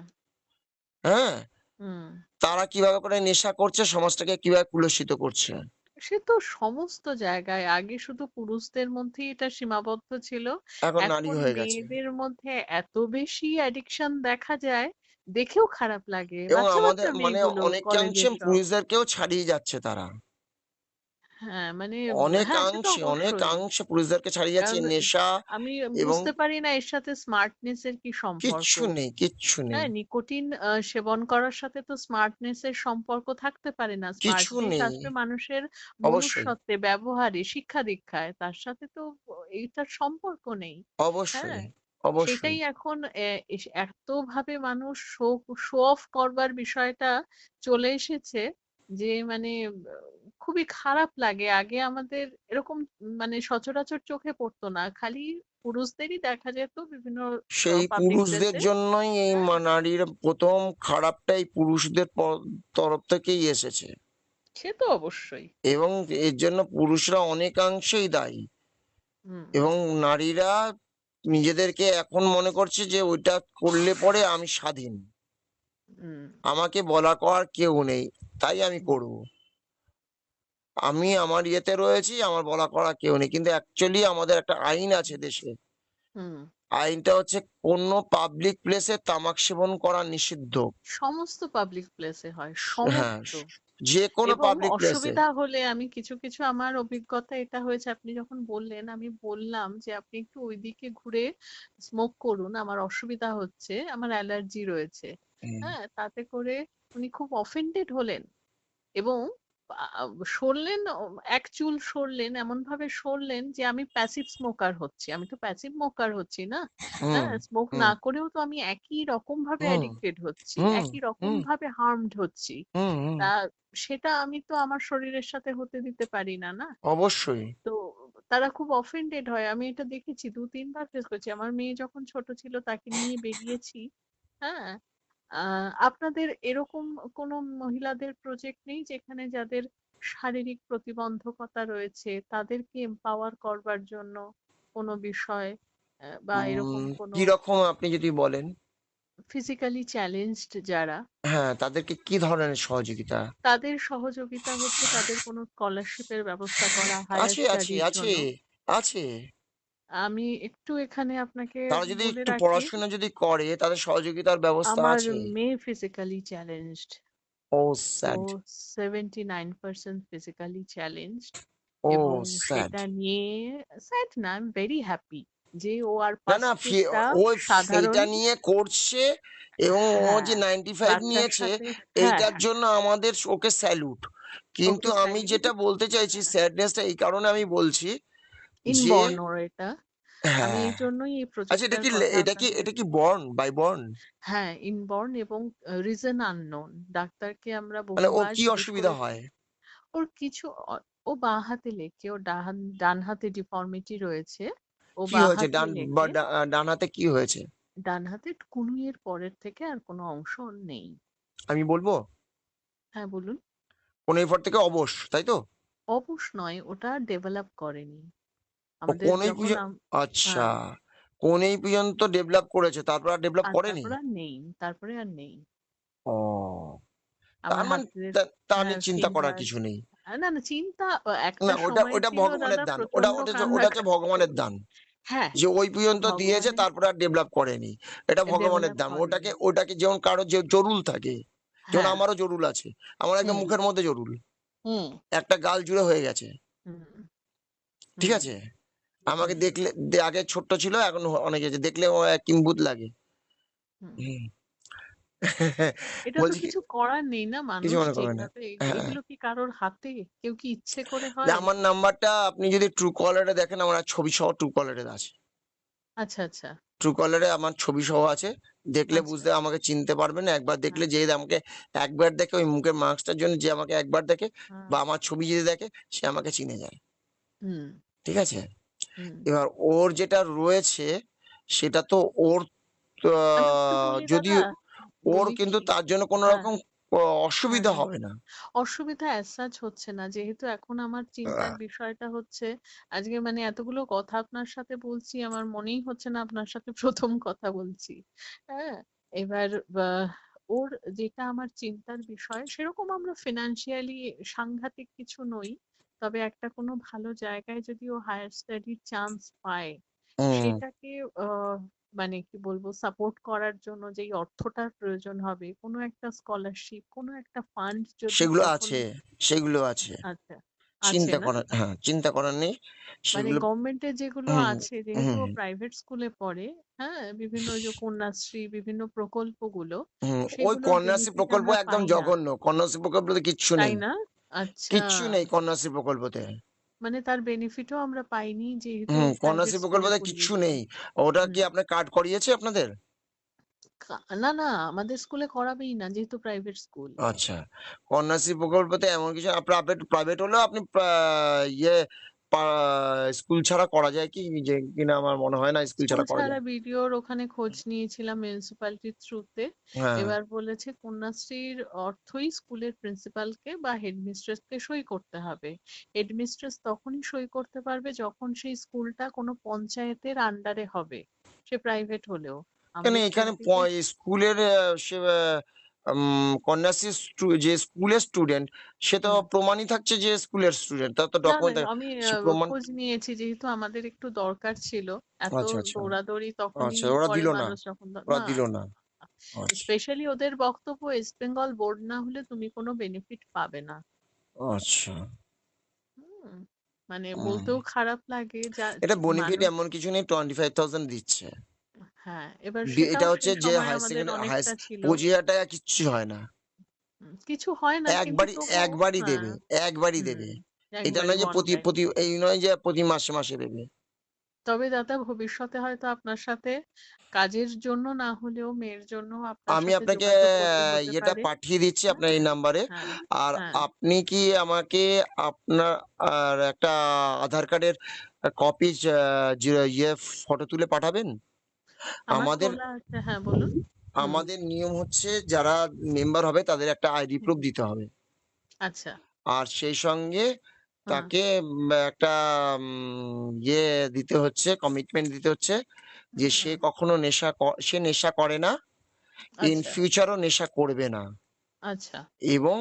হ্যাঁ? হুম। তারা কিভাবে করে নেশা করছে, সমাজটাকে কিভাবে কুলুষিত করছে। সে তো সমস্ত জায়গায়। আগে শুধু পুরুষদের মধ্যেই এটা সীমাবদ্ধ ছিল। এখন নারী এখন হয়ে গেছে। মেয়েদের মধ্যে এত বেশি অ্যাডিকশন দেখা যায়, দেখেও খারাপ লাগে। এবং বাচ্চা, আমাদের বাচ্চা মানে মেয়েগুলো অনেকাংশে কলেজের সব। পুরুষদেরকেও ছাড়িয়ে যাচ্ছে তারা। হ্যাঁ, মানে হ্যাঁ, সে তো অনেকাংশে, অবশ্যই। অনেকাংশে পুরুষদেরকে ছাড়িয়ে যাচ্ছে কারণ নেশা আমি এবং বুঝতে পারি না এর সাথে স্মার্টনেস এর কি সম্পর্ক। কিচ্ছু নেই, কিচ্ছু নেই, হ্যাঁ, নিকোটিন সেবন করার সাথে তো স্মার্টনেস এর সম্পর্ক থাকতে পারে না। কিছু স্মার্টনেস নেই। আসবে মানুষের অবশ্যই, মনুষ্যত্বে, ব্যবহারে, শিক্ষা-দীক্ষায়। তার সাথে তো এইটার সম্পর্ক নেই। অবশ্যই, হ্যাঁ? অবশ্যই। সেটাই এখন এতভাবে মানুষ শো অফ করবার বিষয়টা চলে এসেছে যে মানে খুবই খারাপ লাগে। আগে আমাদের এরকম মানে সচরাচর চোখে পড়তো না। খালি পুরুষদেরই দেখা যেত বিভিন্ন সেই পাবলিক পুরুষদের প্লেসে। জন্যই এই হ্যাঁ, নারীর ১ম খারাপটা এই পুরুষদের তরফ থেকেই এসেছে। সে তো অবশ্যই। এবং এর জন্য পুরুষরা অনেকাংশেই দায়ী। হুম, এবং নারীরা নিজেদেরকে এখন মনে করছে যে ওইটা করলে পরে আমি স্বাধীন। হুম, আমাকে বলা কওয়ার কেউ নেই। তাই আমি হুম, করব। আমি আমার ইয়েতে রয়েছি, আমার বলা করা কেউ নেই। কিন্তু অ্যাকচুয়ালি আমাদের একটা আইন আছে দেশে। হুম। আইনটা হচ্ছে কোনো পাবলিক প্লেসে তামাক সেবন করা নিষিদ্ধ। সমস্ত পাবলিক প্লেসে হয়, হ্যাঁ, সমস্ত। যেকোনো এবং পাবলিক প্লেসে। অসুবিধা হলে আমি কিছু, কিছু আমার অভিজ্ঞতা এটা হয়েছে আপনি যখন বললেন আমি বললাম যে আপনি একটু ওইদিকে ঘুরে স্মোক করুন। আমার অসুবিধা হচ্ছে, আমার অ্যালার্জি রয়েছে। হুম, হ্যাঁ? তাতে করে উনি খুব অফেন্ডেড হলেন এবং সরলেন এক চুল সরলেন, এমনভাবে সরলেন যে আমি প্যাসিভ স্মোকার হচ্ছি। আমি তো প্যাসিভ স্মোকার হচ্ছি না। হুম, হ্যাঁ? স্মোক হুম, না করেও তো আমি একই রকম ভাবে হুম, অ্যাডিক্টেড হচ্ছি। হুম, একই রকম হুম, ভাবে হার্মড হচ্ছি। হুম, হুম। তা সেটা আমি তো আমার শরীরের সাথে হতে দিতে পারি না, না? অবশ্যই। তো তারা খুব অফেন্ডেড হয়। আমি এটা দেখেছি ২-৩ বার ফেস করেছি। আমার মেয়ে যখন ছোট ছিল তাকে নিয়ে বেরিয়েছি। হ্যাঁ? আপনাদের এরকম কোনো মহিলাদের প্রজেক্ট নেই যেখানে যাদের শারীরিক প্রতিবন্ধকতা রয়েছে তাদেরকে এম্পাওয়ার করবার জন্য কোনো বিষয় বা এরকম কোনো কিরকম আপনি যদি বলেন? ফিজিক্যালি চ্যালেঞ্জড যারা হ্যাঁ, তাদেরকে কি ধরনের সহযোগিতা? তাদের সহযোগিতা হচ্ছে তাদের কোনো স্কলারশিপের ব্যবস্থা করা হায়ার আছে, আছে, স্টাডির আছে, জন্য। আছে। আমি একটু এখানে আপনাকে তারা যদি বলে একটু রাখি, পড়াশোনা যদি করে তাদের সহযোগিতার ব্যবস্থা আমার আছে। মেয়ে ফিজিক্যালি চ্যালেঞ্জড। ওহ ও স্যাড! 79% ফিজিক্যালি চ্যালেঞ্জড এবং ওহ স্যাড! সেটা নিয়ে স্যাড না, আই এম ভেরি হ্যাপি যে ও আর না, না, পার্সপেক্টটা ও সাধারণ। সেইটা নিয়ে করছে এবং ও হ্যাঁ, যে 95 বাচ্চার নিয়েছে সাথে হ্যাঁ, এইটার হ্যাঁ, জন্য আমাদের ওকে স্যালুট। কিন্তু ওকে আমি স্যালুট। যেটা বলতে চাইছি হ্যাঁ, স্যাডনেসটা এই কারণে আমি বলছি যে ইনবর্ন ওর এটা। আমি হ্যাঁ। এই জন্যই এই আচ্ছা, এটা প্রজেক্টটার কি কথা এটা কি আপনাকে এটা কি বর্ন বাই বর্ন? হ্যাঁ, ইনবর্ন এবং রিজন আননোন। ডাক্তারকে আমরা মানে ওর বহুবার কি জিজ্ঞেস অসুবিধা করেছি। হয়? ওর কিছু ও বাঁ হাতে লেখে, ওর ডান হাতে ডিফর্মিটি রয়েছে। ও কি বাঁ হয়েছে? হাতে লেখে। ডান হাতে কি হয়েছে? ডান হাতের কনুইয়ের পরের থেকে আর কোনো অংশ ওর নেই। আমি বলবো? হ্যাঁ, বলুন। 15 থেকে অবশ, তাই তো? অবশ নয়, ওটা ডেভেলপ করেনি। ও আমাদের কোনই যখন আচ্ছা। হ্যাঁ, কোনই পর্যন্ত ডেভেলপ করেছে, তারপর আর ডেভেলপ আর করেনি? তারপরে আর নেই। তারপরে আর নেই। ও! তার আমার মানে হাতের তাহলে হ্যাঁ, চিন্তা করার ফিঙ্গার কিছু নেই। না, না চিন্তা না, একটা ওটা সময় ওটা ছিল ভগবানের দাদা দান। ওটা প্রচন্ড ওটা ওটা হচ্ছে কান্নাকাটি ভগবানের করি। দান। হ্যাঁ, যে ওই পর্যন্ত দিয়েছে ভগবানের তারপরে আর ডেভেলপ করেনি। এটা ভগবানের ডেভেলপ দান। করেনি। ওটাকে যেমন কারো যে জরুল থাকে, যেমন হ্যাঁ, আমারও জরুল আছে। আমার একদম হুম, মুখের মধ্যে জরুল। হুম, একটা গাল জুড়ে হয়ে গেছে। হুম, ঠিক হুম, আছে? আমাকে হুম, দেখলে আগে ছোট্ট ছিল এখন অনেক হয়েছে। দেখলে ও কিম্ভূত লাগে। হুম। হুম। এটা তো বলছি কি কিছু করার নেই না, কিছু মানুষ মনে করবেন না। যেভাবে হ্যাঁ। এগুলো কি কারোর হাতে? কেউ কি ইচ্ছে করে যে হয়? আমার নাম্বারটা আপনি যদি Truecaller এ দেখেন আমার ছবি সহ Truecaller এ আছে। আচ্ছা, আচ্ছা, Truecaller এ আমার ছবি সহ আছে। দেখলে আচ্ছা, বুঝতে আমাকে চিনতে পারবেন। একবার দেখলে হ্যাঁ, যে আমাকে একবার দেখে ওই মুখের মাস্কটার জন্য যে আমাকে একবার দেখে হ্যাঁ, বা আমার ছবি যদি দেখে সে আমাকে চিনে যায়। হুম, ঠিক আছে? হুম, এবার ওর যেটা রয়েছে সেটা তো ওর আমি একটু বলি যদি দাদা, ওর বলি কিন্তু কি, তার জন্য কোনো হ্যাঁ, রকম হ্যাঁ, অসুবিধা হ্যাঁ, হবে না। অসুবিধা as such হচ্ছে না, যেহেতু এখন আমার চিন্তার আহ, বিষয়টা হচ্ছে, আজকে মানে এতগুলো কথা আপনার সাথে বলছি, আমার মনেই হচ্ছে না আপনার সাথে প্রথম কথা বলছি। হ্যাঁ, এবার আহ, ওর যেটা আমার চিন্তার বিষয়, সেরকম আমরা ফিনান্সিয়ালি সাংঘাতিক কিছু নই, তবে একটা কোনো ভালো জায়গায় যদি ও হায়ার স্টাডির চান্স পায়, হুম, সেটাকে আহ মানে কি বলবো, সাপোর্ট করার জন্য যেই অর্থটার প্রয়োজন হবে, কোনো একটা স্কলারশিপ, কোনো একটা ফান্ড যদি সেগুলো আছে, প্রথমে, সেগুলো আছে। আচ্ছা, আছে না, হ্যাঁ, চিন্তা করার নেই। মানে সেগুলো গভর্নমেন্টের যেগুলো হুম, আছে, যেহেতু হুম, ও প্রাইভেট স্কুলে পড়ে, হ্যাঁ, বিভিন্ন ওই যে কন্যাশ্রী, বিভিন্ন প্রকল্পগুলো, হুম। ওই সেগুলোর কন্যাশ্রী বেনিফিট প্রকল্প আমরা একদম পাই না, জঘন্য। কন্যাশ্রী প্রকল্পতে কিচ্ছু তাই নেই। না? আচ্ছা, কিচ্ছু নেই কন্যাশ্রী প্রকল্পতে। মানে তার বেনিফিটও আমরা পাইনি যেহেতু হুম, প্রাইভেট কন্যাশ্রী স্কুলে প্রকল্পতে কিচ্ছু পড়িয়েছি। নেই। ওটা কি হুম, আপনার কার্ড করিয়েছে আপনাদের? না না, আমাদের স্কুলে করাবেই না যেহেতু প্রাইভেট স্কুল। আচ্ছা। কন্যাশ্রী প্রকল্পতে এমন কিছু প্রাইভেট প্রাইভেট হলেও আপনি ইয়ে পা স্কুল ছাড়া করা যায় কি? যে কিনা আমার মনে হয় না স্কুল স্কুল ছাড়া করা ছাড়া যায়। বিডিওর ওখানে খোঁজ নিয়েছিলাম মিউনিসিপ্যালিটির থ্রুতে। হ্যাঁ, এবার বলেছে কন্যাশ্রীর অর্থই স্কুলের প্রিন্সিপালকে বা হেডমিস্ট্রেসকে সই করতে হবে। হেডমিস্ট্রেস তখনই সই করতে পারবে যখন সেই স্কুলটা কোনো পঞ্চায়েতের আন্ডারে হবে, সে প্রাইভেট হলেও। কেন আমাদের এখানে স্কুলটিতে স্কুলের সে কন্যাশ্রী যে স্কুলের স্টুডেন্ট সে তো হুম, প্রমাণই থাকছে যে স্কুলের স্টুডেন্ট। তার তো না না, ডকুমেন্ট আমি সে প্রমাণ খোঁজ নিয়েছি যেহেতু আমাদের একটু দরকার ছিল, এত আচ্ছা, আচ্ছা। দৌড়াদৌড়ি তখনই আচ্ছা, ওরা করে দিল না। মানুষ যখন ওরা না, দিল না। আচ্ছা, স্পেশালি ওদের বক্তব্য, ওয়েস্ট বেঙ্গল বোর্ড না হলে তুমি কোনো বেনিফিট পাবে না। আচ্ছা। হুম, মানে হুম। বলতেও খারাপ লাগে যা এটা বেনিফিট মানুষ, এমন কিছু নেই 25,000 দিচ্ছে। হ্যাঁ, এবার এটা সেটাও হচ্ছে সেই যে সময় হাই আমাদের সেকেন্ডারি অনেকটা ছিল। 25,000 টাকা কিচ্ছু হয় না। কিছু হয় না কিন্তু একবারই তবুও, একবারই হ্যাঁ, দেবে, একবারই হুম, দেবে। এটা একবারে নয় যে ওয়ান প্রতি টাইম। প্রতি এই নয় যে প্রতি মাসে, মাসে দেবে। তবে দাদা, ভবিষ্যতে হয়তো আপনার সাথে কাজের জন্য না হলেও মেয়ের জন্য আপনার আমি সাথে আপনাকে যোগাযোগ করতে হতে ইয়েটা পারে। পাঠিয়ে দিচ্ছি আপনার হ্যাঁ, এই নাম্বারে। হ্যাঁ, আর হ্যাঁ, আপনি কি আমাকে আপনার একটা আধার কার্ডের কপি ফটো তুলে পাঠাবেন? আমার আমাদের তোলা আছে, হ্যাঁ বলুন। হুম, আমাদের নিয়ম হচ্ছে যারা মেম্বার হবে তাদের একটা আইডি হুম, প্রুফ দিতে হবে। আচ্ছা, আর সেই সঙ্গে হ্যাঁ, তাকে একটা দিতে হচ্ছে, কমিটমেন্ট দিতে হচ্ছে যে হুম, সে নেশা করে না। ইন আচ্ছা, ফিউচারও নেশা করবে না। আচ্ছা, এবং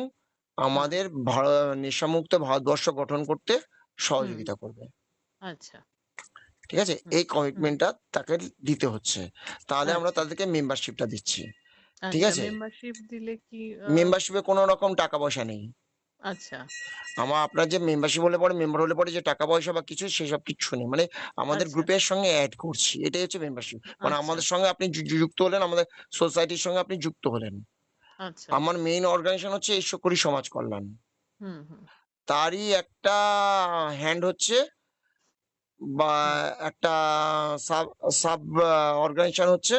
হ্যাঁ, আমাদের নেশামুক্ত ভারতবর্ষ গঠন করতে হুম, সহযোগিতা করবে। আচ্ছা, ঠিক আছে? হুম, এই হুম, কমিটমেন্টটা তাকে দিতে হচ্ছে। তাহলে আমরা আচ্ছা, তাদেরকে মেম্বারশিপটা দিচ্ছি। ঠিক আচ্ছা, আছে? মেম্বারশিপ দিলে কি মেম্বারশিপে কোনো রকম টাকা পয়সা নেই। আচ্ছা, আপনার যে মেম্বারশিপ হলে পরে মেম্বার হলে পরে যে টাকা পয়সা বা কিছু সেসব কিচ্ছু নেই। মানে আমাদের আচ্ছা, গ্রুপের সঙ্গে এড করছি। এটাই হচ্ছে মেম্বারশিপ। মানে আচ্ছা, আমাদের সঙ্গে আপনি যুক্ত হলেন, আমাদের সোসাইটির সঙ্গে আপনি যুক্ত হলেন। আচ্ছা, আমার মেইন অর্গানাইজেশন হচ্ছে ঈশ্বরদী সমাজ কল্যাণ। হুম, হুম, তারই একটা হ্যান্ড হচ্ছে বা হুম, একটা সাব সাব অর্গানাইজেশন হচ্ছে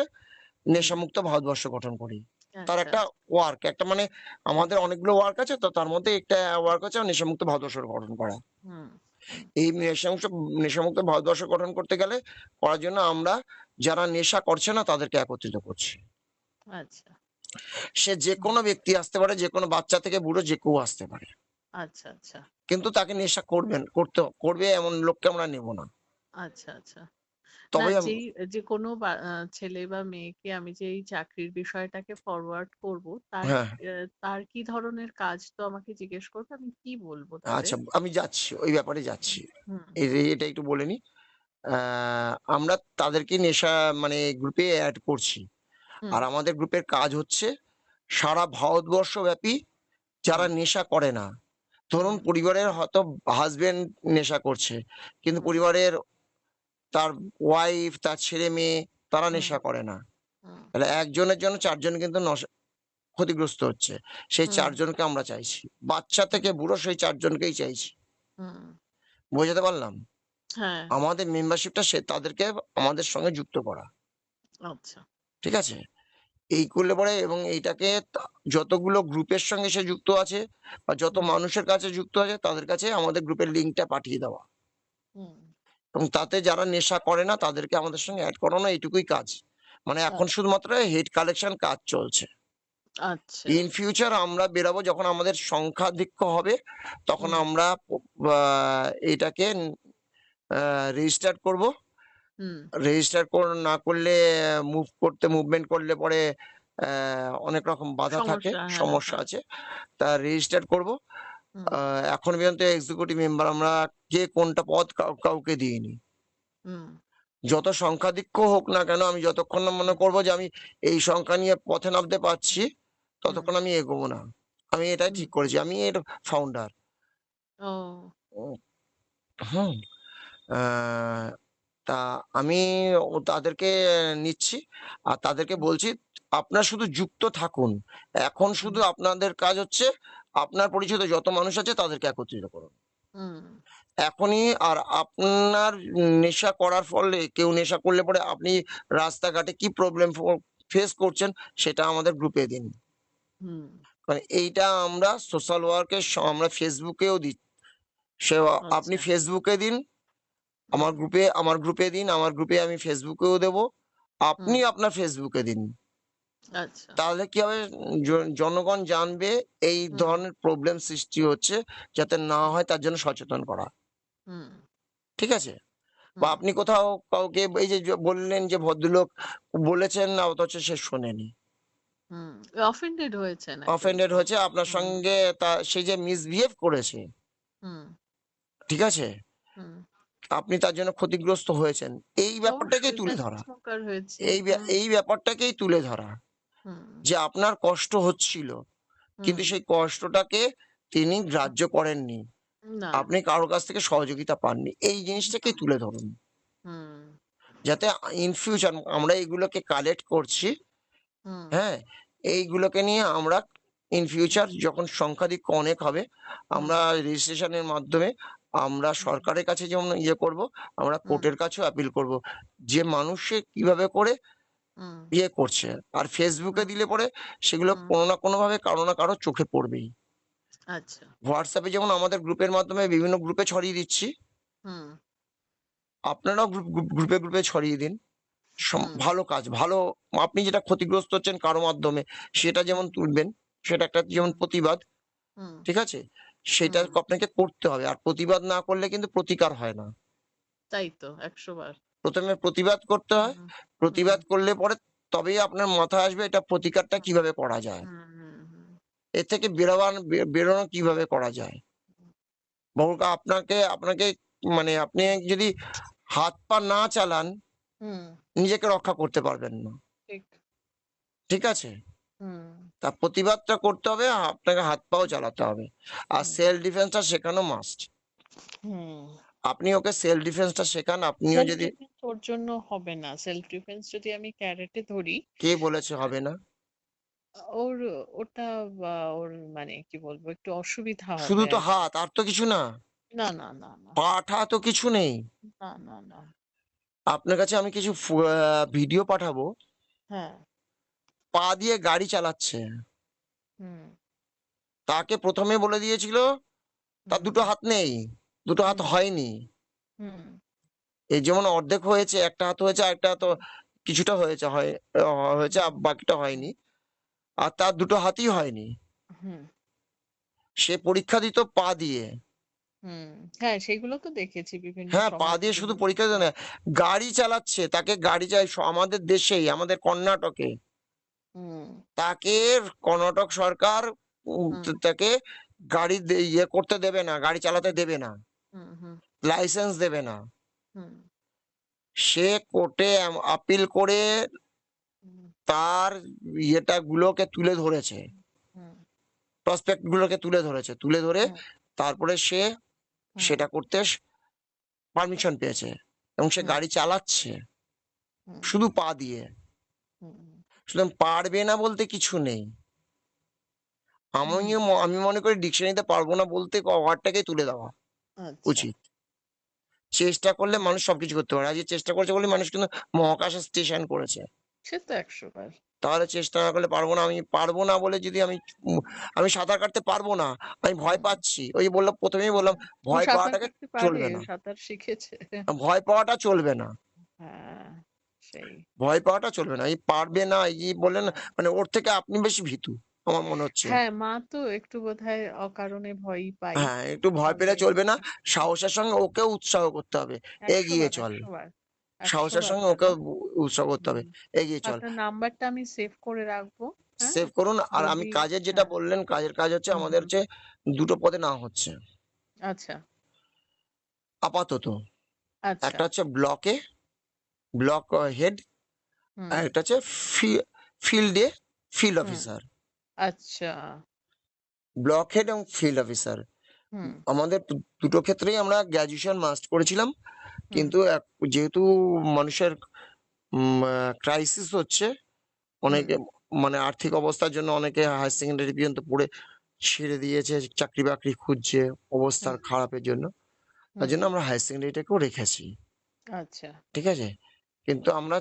হুম, নেশামুক্ত ভারতবর্ষ গঠন করি। তার আচ্ছা, একটা আচ্ছা, একটা মানে আমাদের অনেকগুলো ওয়ার্ক আছে, তো তার মধ্যে একটা ওয়ার্ক হচ্ছে নেশামুক্ত ভারতবর্ষ গঠন করা। হুম, হুম, এই নেশামুক্ত ভারতবর্ষ গঠন করতে গেলে করার জন্য আমরা যারা নেশা করছে না তাদেরকে একত্রিত করছি। আচ্ছা, সে হুম, যেকোনো ব্যক্তি আসতে পারে, যেকোনো বাচ্চা থেকে বুড়ো যে কেউ আসতে পারে। আচ্ছা, আচ্ছা, কিন্তু তাকে নেশা করবে এমন লোককে আমরা নেব না। আচ্ছা, আচ্ছা, না, তবে যে কোনো ছেলে বা মেয়েকে আমি যে এই চাকরির বিষয়টাকে ফরওয়ার্ড করব, তার হ্যাঁ, তার কি ধরনের কাজ তো আমাকে জিজ্ঞেস করবে, আমি কি বলবো তাদের? আচ্ছা আমি যাচ্ছি, ওই ব্যাপারে যাচ্ছি। হুম, এটা একটু বলে নিই। আমরা তাদেরকে নেশা মানে গ্রুপে এড করছি। হুম, আর আমাদের গ্রুপের কাজ হচ্ছে সারা ভারতবর্ষব্যাপী হুম, যারা নেশা করে না। ধরুন হুম, পরিবারের হয়তো হাসব্যান্ড নেশা করছে। কিন্তু হুম, পরিবারের তার ওয়াইফ, তার ছেলে-মেয়ে তারা হুম, নেশা করে না। হুম, তাহলে একজনের জন্য ৪ জন কিন্তু ক্ষতিগ্রস্ত হচ্ছে। সেই হুম, ৪ জনকে আমরা চাইছি। বাচ্চা হুম, থেকে বুড়ো সেই ৪ জনকেই চাইছি। হুম, বোঝাতে পারলাম? হ্যাঁ, আমাদের মেম্বারশিপটা তাদেরকে আমাদের সঙ্গে যুক্ত করা। আচ্ছা, ঠিক আছে? এই করলে পরে এবং এইটাকে যতগুলো গ্রুপের সঙ্গে সে যুক্ত আছে বা যত হুম, মানুষের কাছে যুক্ত আছে তাদের কাছে আমাদের গ্রুপের লিঙ্কটা পাঠিয়ে দেওয়া। হুম, এবং তাতে যারা নেশা করে না তাদেরকে আমাদের সঙ্গে এড করানো এইটুকুই কাজ। মানে এখন শুধুমাত্র হেড কালেকশন কাজ চলছে। আচ্ছা। ইন ফিউচার আমরা বেরাবো যখন আমাদের সংখ্যাধিক্য হবে, তখন হুম, আমরা এটাকে রেজিস্টার করব। হুম, রেজিস্টার না করলে মুভমেন্ট করলে পরে অনেক রকম বাধা থাকে, সমস্যা, হ্যাঁ, সমস্যা হ্যাঁ। আছে। তা রেজিস্টার করব। হুম, এখন পর্যন্ত এক্সিকিউটিভ মেম্বার আমরা কে কোনটা পদ কাউকে দিইনি। হুম, যত সংখ্যাধিক্য হোক না কেন, আমি যতক্ষণ না মনে হুম, করব যে আমি এই সংখ্যা নিয়ে পথে নামতে পারছি, হুম, ততক্ষণ আমি এগোবো না। আমি এটাই হুম। ঠিক করেছি। আমি এর ফাউন্ডার। ও! হুম। আ তা আমি তাদেরকে নিচ্ছি। আর তাদেরকে হুম, বলছি, আপনারা শুধু যুক্ত থাকুন। এখন হুম, শুধু আপনাদের কাজ হচ্ছে আপনার পরিচিত যত মানুষ আছে তাদেরকে একত্রিত করুন। হুম, এখনই। আর আপনার নেশা করার ফলে, কেউ নেশা করলে পরে আপনি রাস্তাঘাটে কি প্রবলেম ফেস করছেন সেটা আমাদের গ্রুপে দিন। হুম। কারণ এইটা আমরা সোশ্যাল ওয়ার্কের আমরা ফেসবুকেও দিই। সে আপনি আচ্ছা। ফেসবুকে দিন, হুম, আমার গ্রুপে দিন, আমার গ্রুপে আমি ফেসবুকেও দেব। আপনি হুম। আপনার ফেসবুকে দিন। আচ্ছা। তাহলে কি হবে, জনগণ জানবে এই হুম, ধরনের প্রবলেম সৃষ্টি হচ্ছে, যাতে না হুম, হয় তার জন্য সচেতন করা। হুম, ঠিক আছে? বা হুম, আপনি কোথাও কাউকে এই যে বললেন যে ভদ্রলোক বলেছেন না অথচ সে শোনেনি। হুম। অফেন্ডেড হয়েছেন অ্যাকচুয়ালি অফেন্ডেড তিনি। হয়েছে আপনার হুম, সঙ্গে, সে যে মিসবিহেভ করেছে, হুম, ঠিক আছে? হুম। আপনি তার জন্য ক্ষতিগ্রস্ত হয়েছেন। এই ব্যাপারটাকেই অবশ্যই তুলে প্যাসিভ ধরা। স্মোকার হয়েছি। এই হুম, এই ব্যাপারটাকেই তুলে ধরা। হুম, যে আপনার কষ্ট হচ্ছিল, হুম, কিন্তু সেই কষ্টটাকে তিনি হুম। গ্রাহ্য করেননি। না। আপনি কারো কাছ থেকে সহযোগিতা পাননি। এই না। জিনিসটাকেই তুলে ধরুন। হুম, যাতে ইন ফিউচার আমরা এগুলোকে কালেক্ট করছি, হুম, হ্যাঁ? এইগুলোকে নিয়ে আমরা ইন ফিউচার যখন সংখ্যাধিক্য অনেক হবে, হুম, আমরা রেজিস্ট্রেশন এর মাধ্যমে আমরা হুম, সরকারের কাছে যেমন করব, আমরা হুম, কোর্টের কাছেও আপিল করব। যে মানুষে কিভাবে করে হুম, করছে। আর Facebook এ হুম, দিলে পরে সেগুলো হুম। কোনো না কোনোভাবে কারো না কারো চোখে পড়বেই। আচ্ছা। WhatsApp এ যেমন আমাদের গ্রুপের মাধ্যমে বিভিন্ন গ্রুপে ছড়িয়ে দিচ্ছি, হুম, আপনারাও গ্রুপে ছড়িয়ে দিন। হুম, ভালো কাজ, ভালো। আপনি যেটা ক্ষতিগ্রস্ত হচ্ছেন কারো মাধ্যমে, সেটা যেমন হুম, তুলবেন, সেটা একটা যেমন হুম, প্রতিবাদ, হুম, ঠিক আছে? সেটা হুম। আপনাকে করতে হবে। আর প্রতিবাদ না করলে কিন্তু প্রতিকার হয় না। তাই তো ১০০ বার। ১ম এ প্রতিবাদ করতে হয়। হুম, হুম, প্রতিবাদ করলে পরে তবেই আপনার মাথায় আসবে এটা প্রতিকারটা হুম, কিভাবে করা যায়। হুম, হুম, হুম, এর থেকে বেরোনো কিভাবে করা যায়। আপনাকে আপনাকে মানে আপনি যদি হাত পা না চালান, হুম, নিজেকে রক্ষা করতে পারবেন না। ঠিক। ঠিক আছে? হুম, তা প্রতিবাদটা করতে হবে, আপনাকে হাত পাও চালাতে হবে। আর হুম, সেলফ ডিফেন্সটা শেখানো মাস্ট। হুম। আপনি ওকে সেলফ ডিফেন্সটা শেখান, আপনিও সেলফ যদি। ডিফেন্স ওর জন্য হবে না। সেলফ ডিফেন্স যদি আমি ক্যারাটে ধরি, কে বলেছে হবে না? ওর ওটা ওর মানে কি বলবো একটু অসুবিধা শুধু হবে তো আর কি। হাত, আর তো কিছু না। না, না, না, না, পা-টা তো কিছু নেই। না, না, না। আপনার কাছে আমি কিছু ভিডিও পাঠাবো। হ্যাঁ, পা দিয়ে গাড়ি চালাচ্ছে। হুম, তাকে ১ম এ বলে দিয়েছিল তার হুম, ২ টো হাত নেই, ২ টো হাত হুম, হয়নি। হুম, এই যেমন অর্ধেক হয়েছে, একটা হাত হয়েছে, আরেকটা হাত কিছুটা হয়েছে, হয়েছে, হুম, আর বাকিটা হুম, হয়নি। আর তার ২ টো হাতই হয়নি। হুম, সে পরীক্ষা দিত পা দিয়ে। হুম। হ্যাঁ, সেগুলো তো দেখেছি বিভিন্ন হ্যাঁ, পা সমাজে দিয়ে শুধু বিভিন্ন পরীক্ষা দিত না। জায়গায়। গাড়ি চালাচ্ছে, তাকে গাড়ি আমাদের দেশেই, আমাদের কর্ণাটকে। হুম, তাকে কর্ণাটক সরকার হুম, তাকে গাড়ি করতে দেবে না, গাড়ি চালাতে দেবে না। হুম, হুম, লাইসেন্স দেবে না। হুম, সে কোর্টে আপিল করে হুম, তার গুলোকে তুলে ধরেছে। হুম, প্রসপেক্ট গুলোকে তুলে ধরেছে। তুলে ধরে হুম, তারপরে সে হুম, সেটা করতে পারমিশন পেয়েছে এবং সে হুম, গাড়ি চালাচ্ছে হুম, শুধু পা দিয়ে। হুম, সুতরাং পারবে না বলতে কিছু নেই। হুম। আমি মনে করি ডিকশনারিতে পারবো না বলতে ওয়ার্ডটাকেই তুলে দেওয়া আচ্ছা। উচিত। চেষ্টা করলে হুম, মানুষ সবকিছু করতে পারে। আজকে চেষ্টা করেছে বলেই মানুষ কিন্তু মহাকাশে স্টেশন করেছে। সে তো ১০০ বার। তাহলে চেষ্টা না করলে পারবো না। আমি পারবো না বলে যদি আমি সাঁতার কাটতে পারবো না। আমি ভয় হুম, পাচ্ছি। ওই যে বললাম, ১ম এই হুম। বললাম, ও ভয় সাঁতার পাওয়াটাকে কাটতে পারে, চলবে না। সাঁতার শিখেছে। ভয় পাওয়াটা চলবে না। হ্যাঁ, সেই। ভয় পাওয়াটা চলবে না। এই পারবে না, এই বললেন না, হ্যাঁ। মানে ওর থেকে আপনি বেশি ভীতু আমার মনে হচ্ছে। হ্যাঁ, মা তো একটু বোধহয় অকারণে ভয়ই পায়। হ্যাঁ, একটু ভয় পেলে তবে চলবে না। হুম, সাহসের সঙ্গে ওকেও উৎসাহ করতে হবে। ১০০ এগিয়ে বার, চল। ১০০ বার, ১০০ সাহসের বার সঙ্গে দাদা। ওকেও উৎসাহ করতে হবে। হুম। এগিয়ে চল। আপনার নাম্বারটা আমি সেভ করে রাখবো। হ্যাঁ? সেভ করুন। আর আমি যদি কাজের যেটা হ্যাঁ। বললেন, কাজের কাজ হচ্ছে হুম, আমাদের হুম। হচ্ছে ২ টো পদে নেওয়া হচ্ছে আচ্ছা, আপাতত। আচ্ছা। একটা হচ্ছে ব্লক হেড, হুম, আর একটা হচ্ছে ফি ফিল্ডে ফিল্ড হুম। অফিসার। আচ্ছা। ব্লক হেড এবং ফিল্ড অফিসার। হুম, আমাদের দুটো ক্ষেত্রেই আমরা গ্র্যাজুয়েশন মাস্ট করেছিলাম। হুম, কিন্তু যেহেতু মানুষের ক্রাইসিস হচ্ছে, হুম, অনেকে মানে আর্থিক অবস্থার জন্য অনেকে হায়ার সেকেন্ডারি পর্যন্ত পড়ে ছেড়ে দিয়েছে, চাকরি বাকরি খুঁজছে অবস্থার হুম, খারাপের জন্য। তার হুম। জন্য আমরা হায়ার সেকেন্ডারিটাকেও রেখেছি। আচ্ছা। ঠিক আছে? কিন্তু আমরা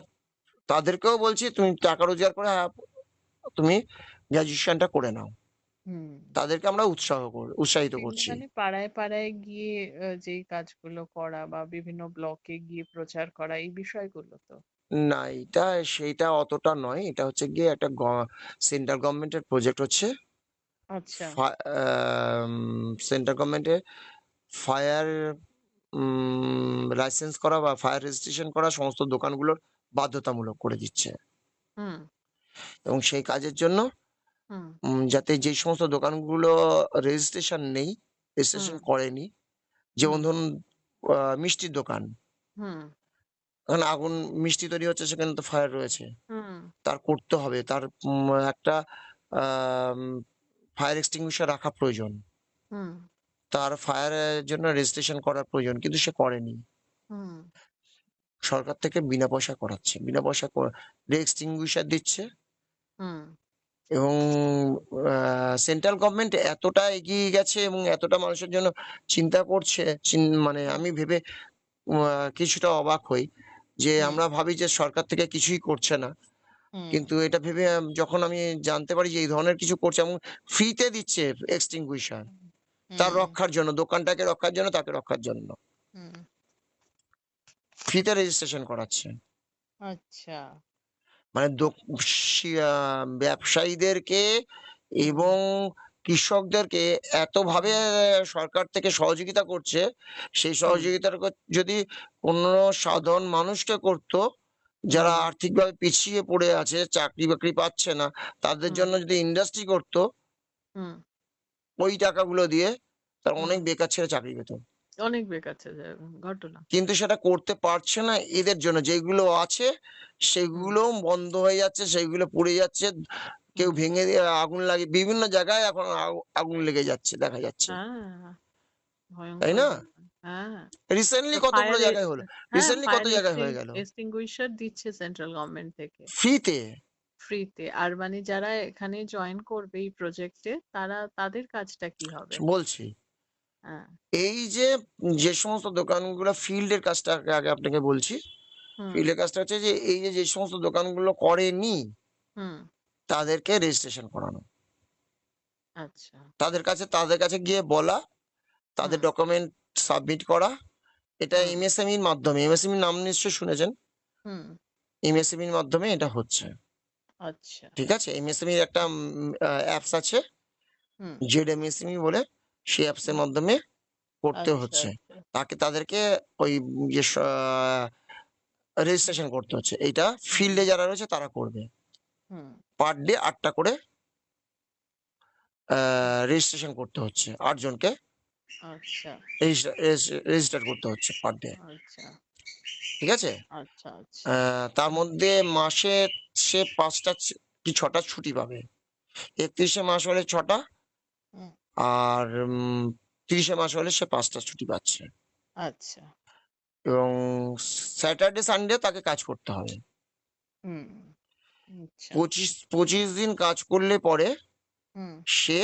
তাদেরকেও বলছি তুমি টাকা রোজগার করে তুমি গ্র্যাজুয়েশনটা করে নাও। হুম। তাদেরকে আমরা উৎসাহিত ফিল্ড করছি। মানে পাড়ায়, পাড়ায় গিয়ে যেই কাজগুলো করা বা বিভিন্ন ব্লকে গিয়ে প্রচার করা এই বিষয়গুলো তো? না, সেইটা অতটা নয়। এটা হচ্ছে গিয়ে একটা সেন্ট্রাল গভর্নমেন্টের প্রজেক্ট হচ্ছে। আচ্ছা। ফা আম সেন্ট্রাল গভর্নমেন্টের ফায়ার লাইসেন্স করা বা ফায়ার রেজিস্ট্রেশন করা সমস্ত দোকানগুলোর বাধ্যতামূলক করে দিচ্ছে। হুম, এবং সেই কাজের জন্য হুম, যাতে যে সমস্ত দোকানগুলো রেজিস্ট্রেশন নেই, হুম, রেজিস্ট্রেশন করেনি, যেমন হুম, ধরুন মিষ্টির দোকান। হুম, এখন মিষ্টি তৈরি হচ্ছে, সেখানে তো ফায়ার রয়েছে। হুম, তার করতে হবে। তার একটা আম ফায়ার এক্সটিংগুইশার রাখা প্রয়োজন। হুম, তার ফায়ার এর জন্য রেজিস্ট্রেশন করার প্রয়োজন। কিন্তু সে করেনি। হুম, সরকার থেকে বিনা পয়সায় করাচ্ছে। বিনা পয়সায় এক্সটিংগুইশার দিচ্ছে। হুম, এবং সেন্ট্রাল গভর্নমেন্ট এতটা এগিয়ে গেছে এবং এতটা মানুষের জন্য চিন্তা করছে, মানে হুম, আমি ভেবে কিছুটা অবাক হই যে হুম, আমরা ভাবি যে সরকার থেকে কিছুই করছে না। হুম, কিন্তু এটা ভেবে যখন আমি জানতে পারি যে এই ধরনের কিছু করছে এবং ফ্রিতে দিচ্ছে এক্সটিংগুইশার। তার হুম, রক্ষার জন্য, দোকানটাকে রক্ষার জন্য, তাকে রক্ষার জন্য। হুম। ফ্রিতে রেজিস্ট্রেশন করাচ্ছে। আচ্ছা। মানে ব্যবসায়ীদেরকে হুম, এবং কৃষকদেরকে এতভাবে হুম, সরকার থেকে সহযোগিতা করছে, সেই হুম, সহযোগিতার যদি কোনো সাধারণ মানুষকে করতো, যারা হুম, আর্থিকভাবে পিছিয়ে পড়ে আছে, চাকরি-বাকরি পাচ্ছে না, তাদের হুম, জন্য যদি ইন্ডাস্ট্রি করতো, হুম, ওই টাকাগুলো দিয়ে তারা হুম। অনেক বেকার ছেলে চাকরি পেত। অনেক বেকার ছেলে ঘটনা। কিন্তু সেটা করতে পারছে না এদের জন্য। যেগুলো আছে হুম, সেগুলো বন্ধ হয়ে যাচ্ছে, সেগুলো পুড়ে যাচ্ছে। কেউ হুম। ভেঙে দিয়ে আগুন লাগিয়ে বিভিন্ন জায়গায় এখন আগুন লেগে যাচ্ছে, দেখা যাচ্ছে। হ্যাঁ, তাই ভয়ংকর না? ব্যাপার। হ্যাঁ। রিসেন্টলি তো কতগুলো জায়গায় হলো। হ্যাঁ, রিসেন্টলি কত ফায়ার জায়গায় হয়ে গেল। এক্সটিংগুইশার দিচ্ছে সেন্ট্রাল গভর্নমেন্ট থেকে ফ্রিতে। ফ্রিতে। আর মানে যারা এখানে জয়েন করবে এই প্রজেক্টে তাদের কাজটা কি হবে? বলছি। হ্যাঁ। এই যে সমস্ত দোকানগুলো ফিল্ডের কাজটা আগে আপনাকে বলছি। হুম, ফিল্ডের কাজটা হচ্ছে যে এই যে সমস্ত দোকানগুলো করেনি, হুম, তাদেরকে রেজিস্ট্রেশন করানো। আচ্ছা। তাদের কাছে গিয়ে বলা, তাদের হুম, ডকুমেন্ট সাবমিট করা। এটা হুম, এমএসএমইর মাধ্যমে, এমএসএমইর নাম নিশ্চয়ই শুনেছেন। হুম, এমএসএমইর মাধ্যমে এটা হচ্ছে। আচ্ছা। ঠিক আছে? এমএসএমইর একটা অ্যাপস আছে, হুম, জেড-এমএসএমই বলে। সেই অ্যাপসের হুম, মাধ্যমে করতে আচ্ছা, হচ্ছে। আচ্ছা। তাদেরকে ওই ইয়ে হুম, রেজিস্ট্রেশন করতে হচ্ছে। এইটা হুম, ফিল্ডে যারা রয়েছে তারা করবে। হুম, পার ডে ৮ টা করে হুম, রেজিস্ট্রেশন করতে হচ্ছে। ৮ জনকে আচ্ছা, রেজিস্টার করতে হচ্ছে পার ডে। আচ্ছা, ঠিক আছে? আচ্ছা, আচ্ছা। তার মধ্যে মাসে সে ৫ টা কি ৬ টা ছুটি পাবে। ৩১ শে মাস হলে ৬ টা, হুম, আর ৩০ শে মাস হলে সে ৫ টা ছুটি পাচ্ছে। আচ্ছা। এবং স্যাটারডে, সানডে তাকে কাজ করতে হবে। হুম, আচ্ছা। ২৫ দিন কাজ করলে পরে হুম, সে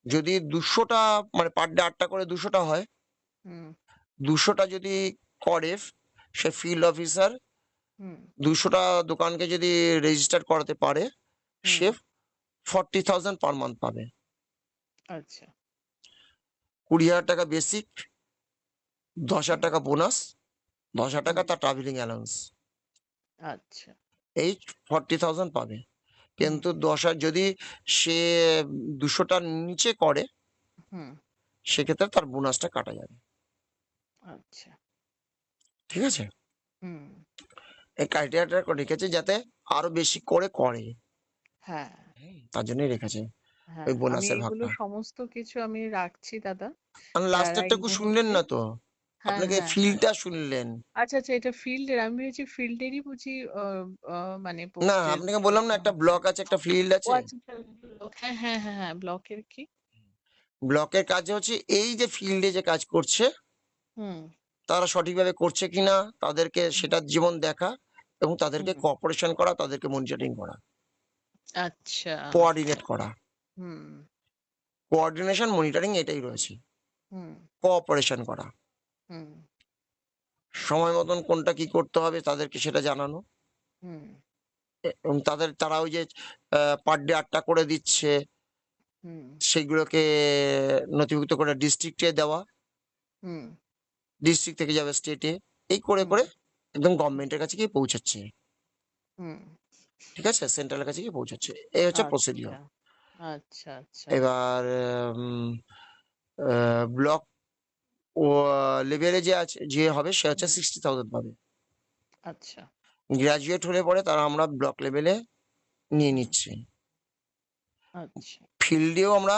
যদি ২০০ টা, মানে পার ডে ৮ টা করে ২০০ টা হয়। হুম, ২০০ টা যদি করে সে ফিল্ড অফিসার, হুম, ২০০ টা দোকানকে যদি রেজিস্টার করাতে পারে, হুম, সে 40,000 পার মান্থ পাবে। আচ্ছা। ২০,০০০ টাকা বেসিক, ৳১০,০০০ হুম, টাকা বোনাস, ৳১০,০০০ হুম, টাকা তার ট্রাভেলিং অ্যালাউন্স। আচ্ছা। এই 40,000 পাবে। হুম, কিন্তু যদি সে 200 টার নিচে করে, হুম, সেক্ষেত্রে তার বোনাসটা কাটা যাবে। আচ্ছা। ঠিক আছে? হুম, এই ক্রাইটেরিয়াটা রেখেছে যাতে আরো বেশি করে। হ্যাঁ, তার জন্যই রেখেছে ওই হ্যাঁ। আমি বোনাসের এইগুলো ভাগটা। সমস্ত কিছু আমি রাখছি দাদা। মানে যারা এই লাস্টেরটুকু শুনলেন মুহূর্তে না তো? হ্যাঁ, আপনাকে হ্যাঁ, হ্যাঁ। ফিলটা শুনলেন। আচ্ছা, আচ্ছা এটা ফিল্ডের। আমি ভেবেছি ফিল্ডেরই বুঝি আ আ মানে না, পোস্টের আপনাকে বললাম না পরিকল্পনা একটা হচ্ছে। ব্লক আছে, একটা ফিল্ড ও আছে। আচ্ছা, আচ্ছা ব্লক হ্যাঁ, হ্যাঁ, হ্যাঁ, হ্যাঁ। ব্লকের কি? ব্লকের কাজ হচ্ছে এই যে ফিল্ডে যে কাজ করছে, হুম, তারা সঠিকভাবে করছে কিনা তাদেরকে হুম, সেটার জীবন দেখা এবং তাদেরকে হুম। কোঅপারেশন করা, তাদেরকে মনিটরিং করা, আচ্ছা। কোঅর্ডিনেট করা। হুম, কোঅর্ডিনেশন, মনিটরিং এটাই রয়েছে। হুম, কোঅপারেশন করা। হুম, সময় মতন কোনটা কি করতে হবে তাদেরকে সেটা জানানো। হুম, এবং তারা ওই যে পার ডে ৮ টা করে দিচ্ছে, হুম, সেগুলোকে নথিভুক্ত করে ডিস্ট্রিক্টে দেওয়া। হুম, ডিস্ট্রিক্ট থেকে যাবে স্টেটে। এই করে হুম, একদম গভর্নমেন্টের কাছে গিয়ে পৌঁছাচ্ছে। হুম। ঠিক আছে? সেন্ট্রালের কাছে গিয়ে পৌঁছাচ্ছে। এই হচ্ছে আচ্ছা, প্রসিডিওর। আচ্ছা, আচ্ছা, এবার উম আ ব্লক ও লেভেলে যে হবে সে হচ্ছে হুম, 60,000 পাবে। আচ্ছা, গ্র্যাজুয়েট হলে পরে তারা আমরা ব্লক লেভেলে নিয়ে হুম, নিচ্ছি। আচ্ছা, ফিল্ডেও আমরা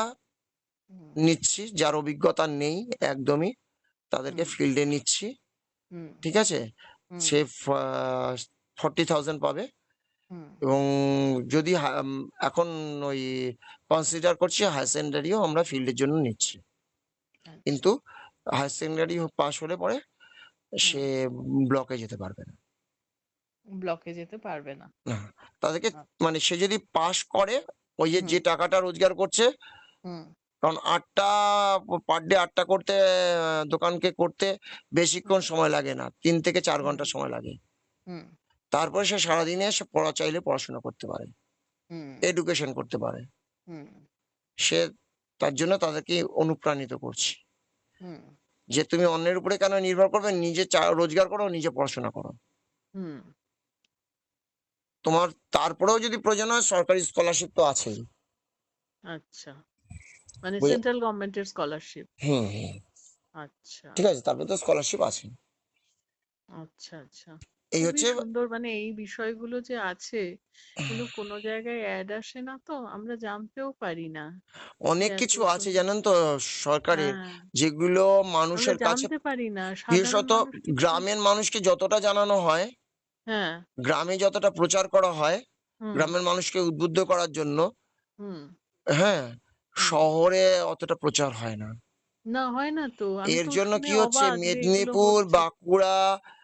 হুম, নিচ্ছি। যার অভিজ্ঞতা নেই একদমই, তাদেরকে হুম, ফিল্ডে নিচ্ছি। হুম, ঠিক আছে? হুম, সে 40,000 পাবে হুম, এবং যদি এখন ওই কনসিডার করছি হায়ার সেকেন্ডারিও আমরা ফিল্ডের জন্য নিচ্ছি। আচ্ছা, কিন্তু হায়ার সেকেন্ডারি পাস হলে পরে হুম। সে ব্লকে যেতে পারবে না। ব্লকে যেতে পারবে না। না, তাদেরকে আচ্ছা, মানে সে যদি পাস করে, ওই যে, হুম, যে টাকাটা রোজগার করছে, হুম, কারণ ৮ টা পার ডে ৮ টা করতে দোকানকে করতে হুম, বেশিক্ষণ সময় লাগে না। ৩ থেকে ৪ হুম, ঘন্টা সময় লাগে। হুম, তারপরে সে সারাদিনে সে চাইলে পড়াশোনা করতে পারে। হুম, এডুকেশন করতে পারে। হুম, সে তার জন্য তাদেরকে অনুপ্রাণিত করছি। হুম, যে তুমি অন্যের উপরে কেন নির্ভর করবে? নিজে রোজগার করো, নিজে পড়াশোনা করো। হুম। তোমার তারপরেও যদি প্রয়োজন হয় সরকারি স্কলারশিপ তো আছেই। আচ্ছা। মানে বুঝে সেন্ট্রাল গভর্নমেন্টের স্কলারশিপ। হুম। আচ্ছা, ঠিক আছে? তারপরে তো স্কলারশিপ আছে। আচ্ছা, আচ্ছা। এই খুবই হচ্ছে সুন্দর মানে এই বিষয়গুলো যে আছে এগুলো কোনো জায়গায় অ্যাড আসে না তো আমরা জানতেও পারি না যে অনেক এত কিছু আছে সুন্দর। জানেন তো সরকারের, হ্যাঁ, যেগুলো আমরা মানুষের কাছে জানতে পারি না। সাধারণ বিশেষত মানুষ কিছু গ্রামের মানুষকে যতটা জানানো হয়, হ্যাঁ, গ্রামে যতটা প্রচার করা হয়, হুম, গ্রামের মানুষকে উদ্বুদ্ধ করার জন্য, হুম, হ্যাঁ? হুম। শহরে অতটা প্রচার হয় না। না হয় না তো। আমি এর তো জন্য শুনে কি হচ্ছে অবাক যে এগুলো মেদিনীপুর, হচ্ছে। বাঁকুড়া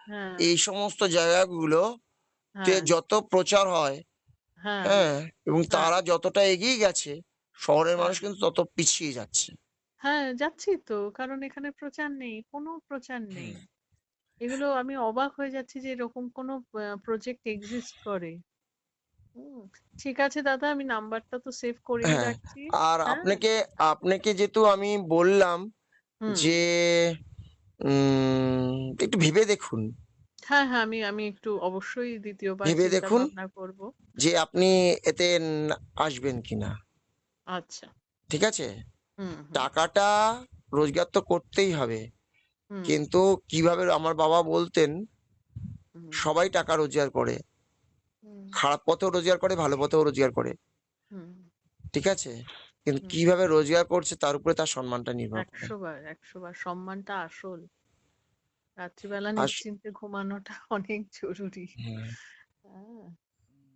হ্যাঁ, এই সমস্ত জায়গাগুলোতে হ্যাঁ, যত প্রচার হয়, হ্যাঁ, হ্যাঁ? এবং হ্যাঁ, তারা যতটা এগিয়ে গেছে, শহরের হ্যাঁ। মানুষ কিন্তু তত পিছিয়ে যাচ্ছে। হ্যাঁ, যাচ্ছি তো। কারণ এখানে প্রচার নেই। কোনো প্রচার নেই। এগুলো আমি অবাক হয়ে যাচ্ছি যে এরকম কোনো প্রজেক্ট এক্সিস্ট করে। হুম। ঠিক আছে দাদা আমি নাম্বারটা তো সেভ করেই হ্যাঁ, রাখছি। আর হ্যাঁ? আপনাকে যেহেতু আমি বললাম হুম। যে একটু ভেবে দেখুন। হ্যাঁ, হ্যাঁ আমি আমি একটু অবশ্যই দ্বিতীয়বার ভেবে চিন্তা দেখুন ভাবনা করব। যে আপনি এতে আসবেন কিনা। আচ্ছা। ঠিক আছে? হুম, হুম, টাকাটা রোজগার তো করতেই হবে। হুম, কিন্তু কিভাবে আমার বাবা বলতেন, হুম, সবাই টাকা রোজগার করে। হুম, খারাপ পথেও রোজগার করে, ভালো পথেও রোজগার করে। হুম, ঠিক আছে? কিন্তু হুম। কিভাবে রোজগার করছে তার উপরে তার সম্মানটা নির্ভর করে। ১০০ বার, ১০০ বার সম্মানটা আসল। রাত্রিবেলা আস নিশ্চিন্তে ঘুমানোটা অনেক জরুরি। হুম। হ্যাঁ।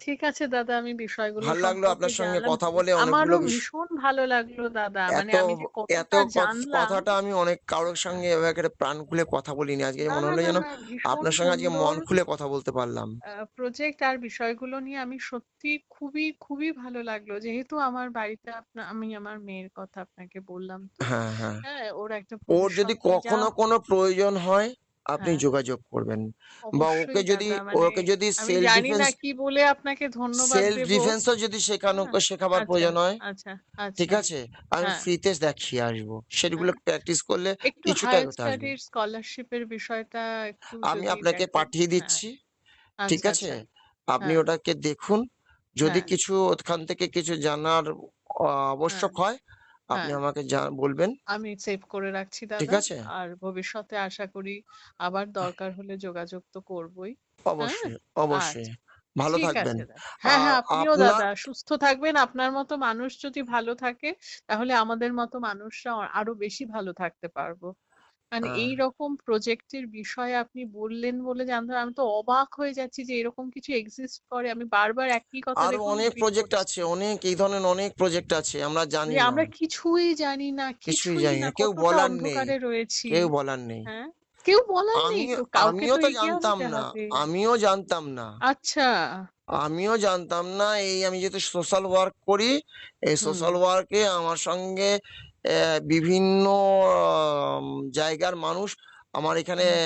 ঠিক আছে দাদা আমি বিষয়গুলো ভাল লাগলো সম্পর্কে আপনার সঙ্গে জানলাম। কথা বলে আমারও অনেকগুলো ভীষণ ভালো লাগলো দাদা। মানে এত আমি যে এত কতটা জানলাম কথাটা আমি অনেক কারোর সঙ্গে এভাবে করে প্রাণ খুলে কথা বলিনি। আজকে না, মনে না, হলো না, যেন না ভীষণ আপনার সঙ্গে আজকে সুন্দর মন খুলে কথা বলতে পারলাম। প্রজেক্ট আর বিষয়গুলো নিয়ে আমি সত্যি খুবই, খুবই ভালো লাগলো। যেহেতু আমার বাড়িতে আমি আমার মেয়ের কথা আপনাকে বললাম তো। হ্যাঁ, হ্যাঁ। হ্যাঁ, ওর একটা ওর যদি ভবিষ্যতে যা কখনো কোনো প্রয়োজন হয়, আপনি হ্যাঁ, যোগাযোগ করবেন। বা অবশ্যই দাদা মানে ওকে যদি আমি জানি না কি বলে আপনাকে ধন্যবাদ সেলফ দেব। ডিফেন্স ও যদি হ্যাঁ, শেখাবার আচ্ছা, প্রয়োজন হয়, আচ্ছা, ঠিক আচ্ছা, আছে? আমি হ্যাঁ, ফ্রিতে দেখিয়ে আসবো। সেগুলো হ্যাঁ। প্র্যাকটিস করলে একটু কিছুটা হায়ার এগোতে আসবে। স্টাডির স্কলারশিপের বিষয়টা একটু আমি যদি আপনাকে দেখেন। পাঠিয়ে হ্যাঁ, দিচ্ছি। ঠিক আচ্ছা, আছে? আচ্ছা। আপনি হ্যাঁ, ওটাকে দেখুন। যদি হ্যাঁ, কিছু ওখান থেকে কিছু জানার হ্যাঁ, আবশ্যক হয়, আপনি হ্যাঁ। আমাকে বলবেন। আমি সেভ করে রাখছি ঠিক দাদা। আছে? আর ভবিষ্যতে আশা করি আবার দরকার হলে যোগাযোগ তো করবই। হ্যাঁ? অবশ্যই, অবশ্যই। আচ্ছা। ভালো ঠিক থাকবেন। আছে দাদা। হ্যাঁ, আর হ্যাঁ, আপনিও আপনার দাদা সুস্থ থাকবেন। আপনার মতো মানুষ যদি ভালো থাকে তাহলে আমাদের মতো মানুষরা আরো বেশি ভালো থাকতে পারবো। মানে আহ এইরকম প্রজেক্টের বিষয়ে আপনি বললেন বলে জানতাম, আমি তো অবাক হয়ে যাচ্ছি যে এরকম কিছু এক্সিস্ট করে। আমি বারবার একই কথা আরো দেখুন অনেক রিপিট প্রজেক্ট করছি। আছে, অনেক এই ধরনের অনেক প্রজেক্ট আছে, আমরা যে জানি না। আমরা কিছুই জানি না, কিছুই কিছুই জানি না, না। কেউ কতটা বলার নেই, অন্ধকারে রয়েছি। কেউ বলার নেই। হ্যাঁ? কেউ বলার নেই আমি তো, কাউকে আমিও তো তো এগিয়ে জানতাম আসতে না। হবে। আমিও জানতাম না। আচ্ছা। আমিও জানতাম না। এই আমি যেহেতু সোশ্যাল ওয়ার্ক করি, এই হুম, সোশ্যাল ওয়ার্কে আমার সঙ্গে বিভিন্ন আম জায়গার মানুষ আমার এখানে হুম,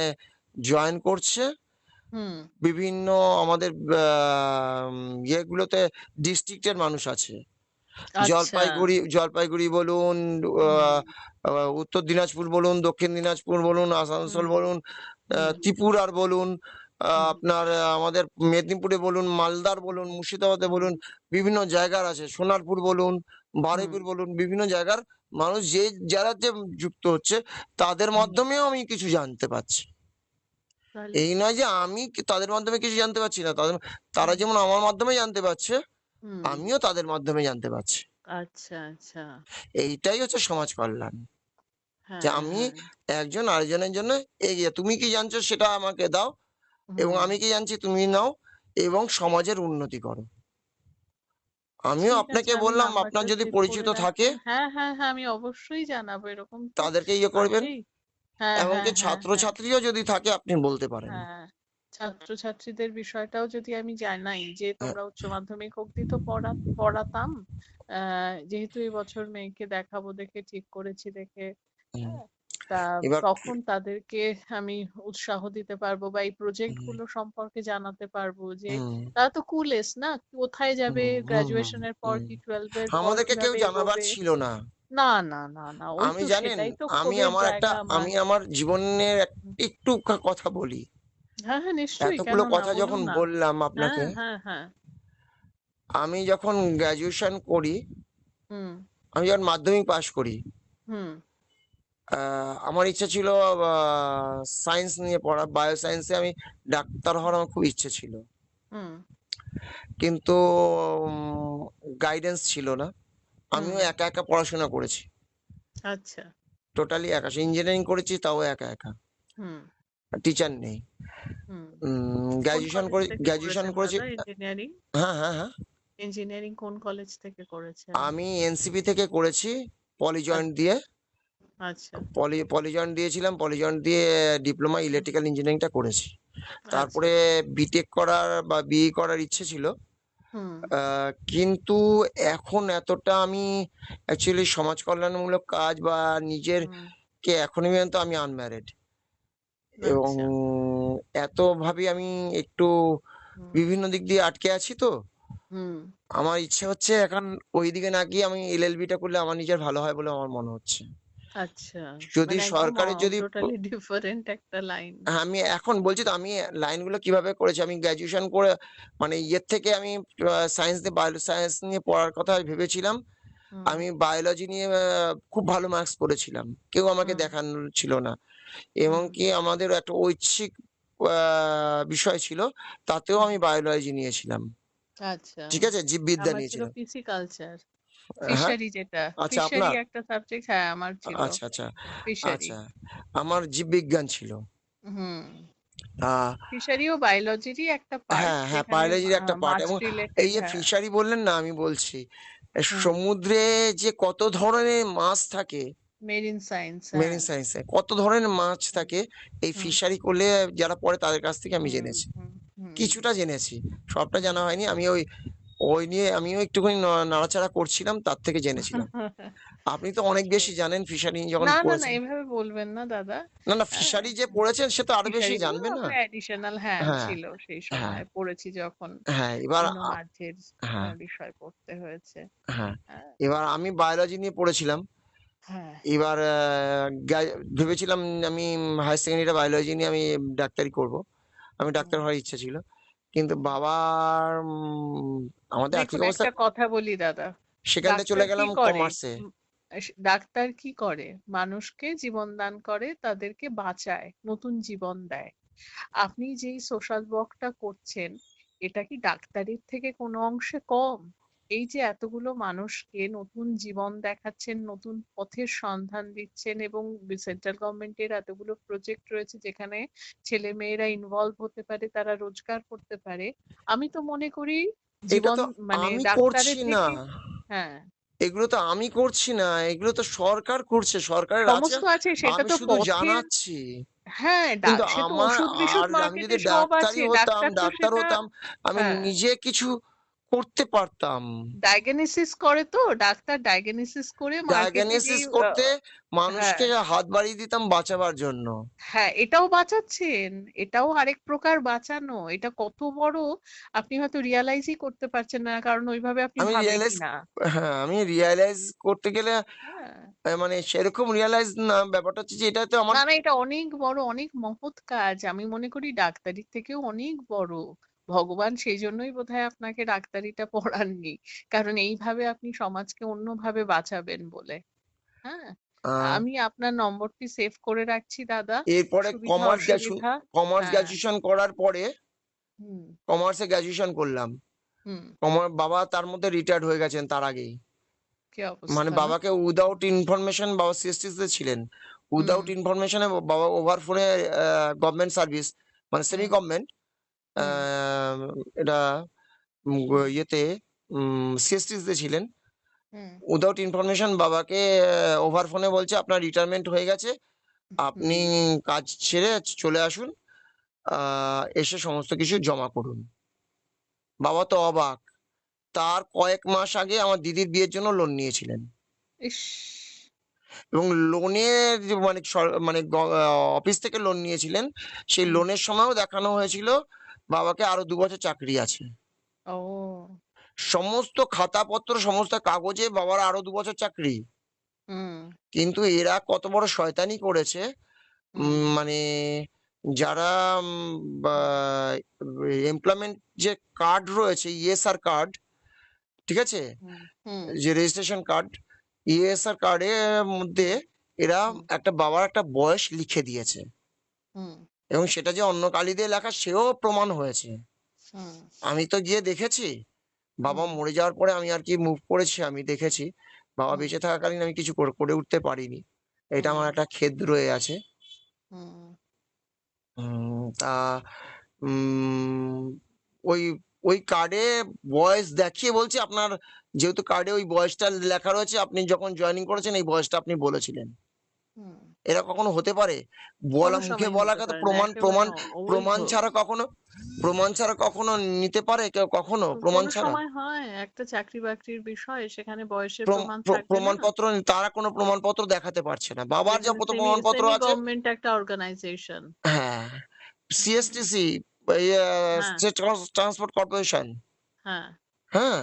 জয়েন করছে। হুম। বিভিন্ন আমাদের ইয়েগুলোতে ডিস্ট্রিক্টের মানুষ আছে। আচ্ছা। জলপাইগুড়ি বলুন, আ হুম, আ উত্তর দিনাজপুর বলুন, দক্ষিণ দিনাজপুর বলুন, আসানসোল হুম, বলুন, হুম, ত্রিপুরার বলুন, হুম, আপনার আমাদের মেদিনীপুরে বলুন, মালদার হুম, বলুন, মুর্শিদাবাদে হুম, বলুন, বিভিন্ন জায়গার আছে। সোনারপুর বলুন, হুম। বারুইপুর বলুন, বিভিন্ন জায়গার মানুষ যারা যুক্ত হচ্ছে, তাদের হুম। মাধ্যমেও আমি কিছু জানতে পারছি। তাহলে? এই নয় যে আমি তাদের মাধ্যমে কিছু জানতে পারছি না। তারা হুম, যেমন আমার মাধ্যমে জানতে পারছে, হুম। আমিও তাদের মাধ্যমে জানতে পারছি। আচ্ছা, আচ্ছা। এইটাই হচ্ছে সমাজ কল্যাণ। যে হ্যাঁ, আমি হ্যাঁ। একজন আরেকজনের জন্য এগিয়ে, তুমি কি জানছো সেটা আমাকে দাও এবং হুম। আমি কি জানছি তুমি নাও এবং সমাজের উন্নতি করো। আমিও ঠিক আছে, আপনাকে আমি বললাম, আপনার নাম্বারটা যদি সেভ করে পরিচিত থাকে রাখলাম। হ্যাঁ, হ্যাঁ, হ্যাঁ, আমি অবশ্যই জানাবো। এরকম তো তাদেরকে ইয়ে করবেন। আছেই। হ্যাঁ, হ্যাঁ, এমনকি হ্যাঁ, হ্যাঁ। ছাত্রছাত্রীও যদি থাকে আপনি বলতে পারেন। হ্যাঁ, ছাত্রছাত্রীদের বিষয়টাও যদি আমি জানাই যে হ্যাঁ, তোমরা উচ্চ মাধ্যমিক অবধি তো পড়াতাম। যেহেতু এই বছর মেয়েকে দেখাবো দেখে ঠিক করেছি দেখে, হুম। হ্যাঁ, তা এবার তখন তাদেরকে আমি উৎসাহ দিতে পারবো বা এই প্রজেক্ট হুম, গুলো সম্পর্কে জানাতে পারবো যে হুম, তারা তো কুলেস না, কোথায় হুম, যাবে, হুম, হুম, গ্রাজুয়েশনের পর হুম। কি, 12 এর পর আমাদেরকে কেউ কিভাবে জানাবার এগোবে। ছিল না। না, না, না, না, ওই আমি তো জানেন, সেটাই তো ক্ষোভের জায়গা আমার। আমি আমার জীবনের একটু কথা বলি। হ্যাঁ, হ্যাঁ, নিশ্চয়ই, কেন এতগুলো না, কথা বলুন যখন না। বললাম হ্যাঁ, আপনাকে, হ্যাঁ, হ্যাঁ। আমি যখন গ্র্যাজুয়েশন করি, হুম, আমি যখন মাধ্যমিক পাস করি, হুম, আমার ইচ্ছা ছিল সায়েন্স নিয়ে পড়া, বায়ো সায়েন্সে আমি ডাক্তার হওয়ার আমার খুব ইচ্ছে ছিল। হুম, কিন্তু গাইডেন্স ছিল না। হুম। আমিও একা একা পড়াশোনা করেছি। আচ্ছা। টোটালি একা। ইঞ্জিনিয়ারিং করেছি তাও একা একা। হুম, টিচার নেই। হুম। কোন গ্র্যাজুয়েশন কলেজ করে থেকে গ্র্যাজুয়েশন করেছেন করেছি। দাদা ইঞ্জিনিয়ারিং? হ্যাঁ, হ্যাঁ, হ্যাঁ। ইঞ্জিনিয়ারিং কোন কলেজ থেকে করেছেন? আমি এনসিপি থেকে করেছি, পলি জয়েন্ট আচ্ছা, দিয়ে। আচ্ছা। পলি জয়েন্ট দিয়েছিলাম। পলি জয়েন্ট দিয়ে ডিপ্লোমা হুম, ইলেকট্রিক্যাল ইঞ্জিনিয়ারিংটা করেছি। আচ্ছা। তারপরে বিটেক করার বা বিই করার ইচ্ছে ছিল। হুম, কিন্তু এখন এতটা আমি অ্যাকচুয়ালি সমাজ কল্যাণমূলক কাজ বা হুম, এখনই পর্যন্ত আমি আনম্যারিড এবং আচ্ছা। এতভাবে আমি একটু হুম, বিভিন্ন দিক দিয়ে আটকে আছি তো। হুম। আমার ইচ্ছে হচ্ছে এখন ওইদিকে না গিয়ে আমি এলএলবিটা করলে আমার নিজের ভালো হয় বলে আমার মনে হচ্ছে। আচ্ছা। যদি মানে একদম সরকারের যদি টোটালি ডিফারেন্ট একটা লাইন। হ্যাঁ, আমি এখন বলছি তো আমি লাইনগুলো কিভাবে করেছি। আমি গ্র্যাজুয়েশন করে মানে ইয়ের থেকে আমি সায়েন্স দিয়ে বায়ো সায়েন্স নিয়ে পড়ার কথা ভেবেছিলাম। হুম, আমি বায়োলজি নিয়ে খুব ভালো মার্কস করেছিলাম। কেউ আমাকে হুম, দেখানোর ছিল না। এবং হুম। কি আমাদের একটা ঐচ্ছিক আ বিষয় ছিল। তাতেও হুম। আমি বায়োলজি নিয়েছিলাম। আচ্ছা। ঠিক আছে? জীববিদ্যা আমার ছিল নিয়েছিলাম। পিসিকালচার। হ্যাঁ? ফিশারি যেটা। আচ্ছা ফিশারি আপনার? একটা সাবজেক্ট, হ্যাঁ, আমার ছিল। আচ্ছা, আচ্ছা, ফিশারি। আচ্ছা। আমার জীববিজ্ঞান ছিল। হুম। আ ফিশারিও বায়োলজিরই একটা পার্ট হ্যাঁ, হ্যাঁ, যেখানে বায়োলজির একটা পার্ট মাছ এবং এই রিলেটেড, যে হ্যাঁ। ফিশারি বললেন না আমি বলছি, হুম। সমুদ্রে যে কত ধরনের মাছ থাকে, মেরিন সায়েন্স, হ্যাঁ। মেরিন সায়েন্স এ কত ধরনের মাছ হুম, থাকে, এই হুম, ফিশারি করলে যারা পড়ে তাদের কাছ থেকে আমি হুম, জেনেছি। হুম, হুম, কিছুটা জেনেছি। সবটা হুম। জানা হয়নি। আমি ওই নিয়ে আমিও একটুখানি নাড়াচাড়া করছিলাম, তার থেকে জেনেছিলাম। আপনি তো অনেক আচ্ছা, বেশি আচ্ছা। জানেন ফিশারি যখন না, না, না, পড়েছেন। এভাবে বলবেন না দাদা। না, না, হ্যাঁ, ফিশারি যে হ্যাঁ। পড়েছেন সে তো আরো বেশি ফিশারি গুলো জানবে না? আমরা অ্যাডিশনাল, হ্যাঁ, হ্যাঁ, ছিল সেই হ্যাঁ, সময় পড়েছি যখন হ্যাঁ, এবার বিভিন্ন মাঝের হ্যাঁ, বিষয় পড়তে হয়েছে। হ্যাঁ। হ্যাঁ, এবার আমি বায়োলজি নিয়ে পড়েছিলাম। হ্যাঁ। এবার ভেবেছিলাম আমি হায়ার সেকেন্ডারিটা বায়োলজি নিয়ে আমি ডাক্তারি করব। আমি ডাক্তার হুম, হওয়ার ইচ্ছা ছিল। কিন্তু বাবার আমাদের আর্থিক দেখুন, অবস্থা, একটা কথা বলি দাদা, সেখান থেকে চলে ডাক্তার কি গেলাম করে? কমার্সে। ডাক্তার কি করে? মানুষকে জীবন দান করে, তাদেরকে বাঁচায়, নতুন জীবন দেয়। আপনি যেই সোশ্যাল ওয়ার্কটা করছেন, এটা কি ডাক্তারির থেকে কোনো অংশে কম? এই যে এতগুলো মানুষকে নতুন জীবন দেখাচ্ছেন, নতুন পথের সন্ধান দিচ্ছেন, এবং সেন্ট্রাল গভর্নমেন্টের এতগুলো প্রজেক্ট রয়েছে যেখানে ছেলে মেয়েরা ইনভলভ হতে পারে, তারা রোজগার করতে পারে। আমি তো মনে করি এটা জীবন তো মানে আমি করছি ডাক্তারের না, থেকে, হ্যাঁ, এগুলো তো আমি করছি না, এগুলো তো সরকার করছে, সরকারের আছে, সমস্ত আছে, সেটা আমি তো শুধু পথের, জানাচ্ছি। হ্যাঁ, কিন্তু সে তো আমার, ওষুধ বিষুধ আর আমি মার্কেটে যদি সব আছে, ডাক্তারই হতাম, ডাক্তার তো ডাক্তার সেটা, হতাম, আমি হ্যাঁ, নিজে কিছু করতে পারতাম। ডায়াগনোসিস করে, তো ডাক্তার ডায়াগনোসিস করে মার্কেটে যেই ডায়াগনোসিস করতে হ্যাঁ, মানুষকে হাত বাড়িয়ে দিতাম বাঁচাবার জন্য। হ্যাঁ, এটাও বাঁচাচ্ছেন, এটাও আরেক প্রকার বাঁচানো। এটা কত বড়, আপনি হয়তো রিয়ালাইজই করতে পারছেন না, কারণ ওইভাবে আপনি আমি ভাবেনই রিয়ালাইজ, না। হ্যাঁ আমি রিয়ালাইজ করতে গেলে হ্যাঁ, মানে সেরকম রিয়ালাইজ না, ব্যাপারটা হচ্ছে যে এটা তো আমার। না না, এটা অনেক বড়, অনেক মহৎ কাজ। আমি মনে করি ডাক্তারির থেকেও অনেক বড়। ভগবান সেই জন্যই বোধহয় আপনাকে ডাক্তারিটা পড়াননি, কারণ এইভাবে আপনি সমাজকে অন্যভাবে বাঁচাবেন বলে। হ্যাঁ, আহ, আমি আপনার নম্বরটি সেভ করে রাখছি দাদা। এরপরে সুবিধা অসুবিধা, কমার্স হ্যাঁ, গ্র্যাজুয়েশন করার পরে, হুম, কমার্সে গ্র্যাজুয়েশন করলাম। হুম, বাবা তার মধ্যে রিটায়ার্ড হয়ে গেছেন তার আগেই। কি মানে অবস্থা না? বাবাকে উইদাউট ইনফরমেশন, বাবা সিএসটি তে ছিলেন, হুম, উইদাউট ইনফরমেশনে বাবা ওভার ফোনে গভর্নমেন্ট সার্ভিস, মানে সেমি হুম, গভর্নমেন্ট, হুম, এটা হুম, ইয়েতে সিএসটি তে ছিলেন। হুম, উইদাউট ইনফরমেশন বাবাকে ওভার ফোনে বলছে আপনার রিটায়ারমেন্ট হয়ে গেছে, হুম, আপনি কাজ ছেড়ে চলে আসুন, এসে সমস্ত কিছু জমা করুন। বাবা তো অবাক। তার কয়েক মাস আগে আমার দিদির বিয়ের জন্য লোন নিয়েছিলেন, ইস, এবং লোনের মানে মানে অফিস থেকে লোন নিয়েছিলেন। সেই হুম, লোনের সময়ও দেখানো হয়েছিল বাবাকে আরো 2 বছর চাকরি আছে। ও, সমস্ত খাতাপত্র, সমস্ত কাগজে বাবার আরো 2 বছর চাকরি। হুম, কিন্তু এরা কত বড় শয়তানি করেছে, হুম, মানে যারা এমপ্লয়মেন্ট যে কার্ড রয়েছে, ইএসআর কার্ড, ঠিক আছে, হুম, হুম, যে রেজিস্ট্রেশন কার্ড, ইএসআর কার্ডের মধ্যে হুম, এরা হুম, একটা বাবার একটা বয়স লিখে দিয়েছে, হুম, এবং সেটা যে অন্য কালি দিয়ে লেখা সেও প্রমাণ হয়েছে। হুম, আমি তো গিয়ে দেখেছি, বাবা হুম, মরে যাওয়ার পরে আমি আর কি মুভ করেছি, আমি দেখেছি। বাবা হুম, বেঁচে থাকাকালীন আমি কিছু করে উঠতে পারিনি। এটা হুম, আমার একটা খেদ রয়ে আছে। হুম, তা উম, ওই ওই কার্ডে বয়স দেখিয়ে বলছে আপনার, যেহেতু কার্ডে ওই বয়সটা লেখা রয়েছে, আপনি যখন জয়েনিং করেছেন এই বয়সটা আপনি বলেছিলেন। হুম। এরা কখনো হতে পারে? কোনো বলা মুখে সময় হতে বলাকে তো পারে না, প্রমাণ একেবারে প্রমাণ অবৈধ। প্রমাণ ছাড়া কখনো, প্রমাণ ছাড়া কখনো নিতে পারে কেউ, কখনো প্রমাণ কোনো ছাড়া? সময় হয় একটা চাকরি বাকরির বিষয়, সেখানে বয়সের প্রমাণ থাকবে না। প্রমাণপত্র তারা কোনো প্রমাণপত্র দেখাতে পারছে না, বাবার যা যেখানে সেমি প্রমাণপত্র সেমি আছে। গভর্নমেন্ট একটা অর্গানাইজেশন। হ্যাঁ, সিএসটিসি, হ্যাঁ, স্টেট ট্রান্সপোর্ট কর্পোরেশন, হ্যাঁ, হ্যাঁ,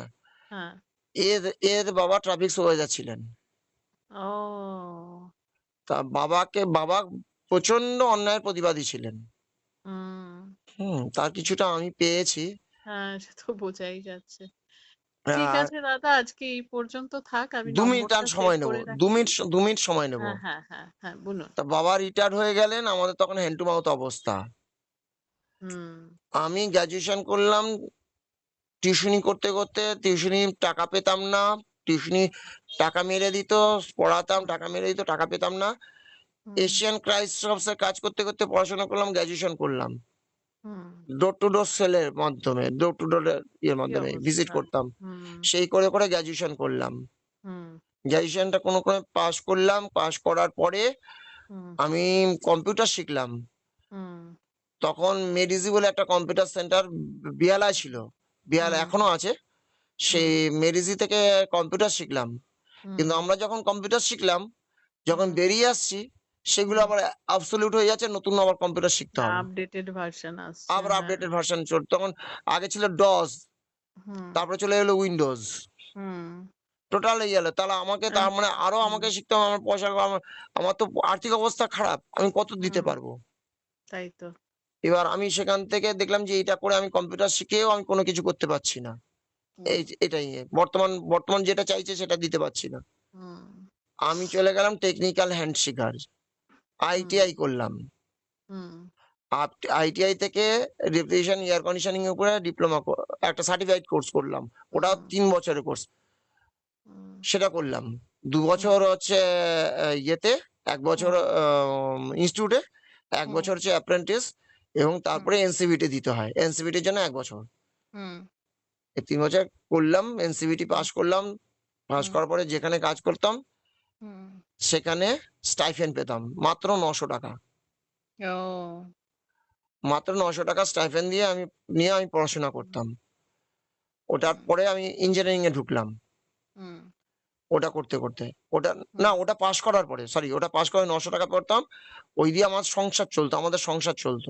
হ্যাঁ, এর এর বাবা ট্রাফিক সুপারভাইজার ছিলেন। ও, তা বাবা প্রচন্ড অন্যায়ের প্রতিবাদী ছিলেন। হুম, তার কিছুটা আমি পেয়েছি। হ্যাঁ, সে তো বোঝাই যাচ্ছে। ঠিক আর আছে দাদা, আজকে এই পর্যন্ত থাক, আমি 2 মিনিট আর নম্বরটা সেভ সময় নেবো, করে দু রাখছি। মিনিট 2 মিনিট সময় নেবো। হ্যাঁ, হ্যাঁ, হ্যাঁ, হ্যাঁ, বলুন। তা বাবা রিটায়ার্ড হয়ে গেলেন, আমাদের তখন হ্যান্ড টু মাউথ অবস্থা। হুম, আমি গ্র্যাজুয়েশন করলাম, টিউশনি করতে করতে টিউশনি টাকা পেতাম না, টিউশনি টাকা মেরে দিত, পড়াতাম হুম, টাকা মেরে দিত, টাকা পেতাম না। হুম, এশিয়ান ক্রাইস্টসে কাজ করতে করতে পড়াশোনা করলাম, গ্র্যাজুয়েশন করলাম। হুম, ডোর টু ডোর সেলের মাধ্যমে, ডোর টু ডোর ইয়ের কি মাধ্যমে ভিজিট অবস্থা! করতাম। হুম, সেই করে করে গ্র্যাজুয়েশন করলাম। হুম, গ্র্যাজুয়েশনটা কোনো ক্রমে পাশ করলাম। পাশ করার পরে হুম, আমি কম্পিউটার শিখলাম। হুম, তখন মেডিজি বলে একটা কম্পিউটার সেন্টার বেহালায় ছিল। বেহালা হুম, এখনো আছে। হুম, সেই মেডিজি থেকে কম্পিউটার শিখলাম। হুম, কিন্তু আমরা যখন কম্পিউটার শিখলাম, যখন হুম, বেরিয়ে আসছি, সেগুলো হুম, আবার অবসোলিউট হয়ে যাচ্ছে, নতুন আবার কম্পিউটার শিখতে হবে। আপডেটেড ভার্সন আসছে, আবার হ্যাঁ। আপডেটেড ভার্সন তখন আগে ছিল ডস, হুম, তারপরে চলে এলো উইন্ডোজ। হুম, টোটাল এই গেল। তাহলে আমাকে তার মানে আরো হুম, আমাকে শিখতে হবে, আমার পয়সা, আমার আমার তো আর্থিক অবস্থা খারাপ। আমি কত দিতে হুম, পারবো? তাই তো। এবার আমি সেখান থেকে দেখলাম যে এটা করে আমি কম্পিউটার শিখেও আমি কোনো কিছু করতে পারছি না। হুম, এটাই বর্তমান যেটা চাইছে সেটা দিতে পারছি না। হুম, আমি চলে গেলাম টেকনিক্যাল হ্যান্ড শিখার। হুম, আইটিআই করলাম। হুম, আইটিআই থেকে রেফ্রিজারেশন এয়ার কন্ডিশনিং এর উপরে ডিপ্লোমা একটা সার্টিফাইড কোর্স করলাম। ওটাও হুম, ৩ বছরের কোর্স। হুম, সেটা করলাম। ২ হুম, বছর হচ্ছে ইয়েতে, ১ বছর হুম, ইনস্টিটিউটে, ১ হুম, বছর হচ্ছে অ্যাপ্রেন্টিস এবং হুম, তারপরে এনসিভিটি দিতে হয়। এনসিভিটির জন্য ১ বছর। হুম, এই ৩ বছর করলাম, এনসিভিটি হুম, পাস করলাম। পাস হুম, করার পরে যেখানে কাজ করতাম হুম। সেখানে স্টাইফেন্ড পেতাম মাত্র ৳৯০০। ও, মাত্র ৳৯০০ স্টাইফেন্ড দিয়ে আমি পড়াশোনা হুম, করতাম। ওটার হুম, পরে আমি ইঞ্জিনিয়ারিং এ ঢুকলাম। হুম, ওটা করতে। ওটা হুম। না, ওটা পাস করার পরে, সরি, ওটা পাস করে ৳৯০০ পড়তাম। ওই দিয়ে আমার সংসার চলত। আমাদের সংসার চলত।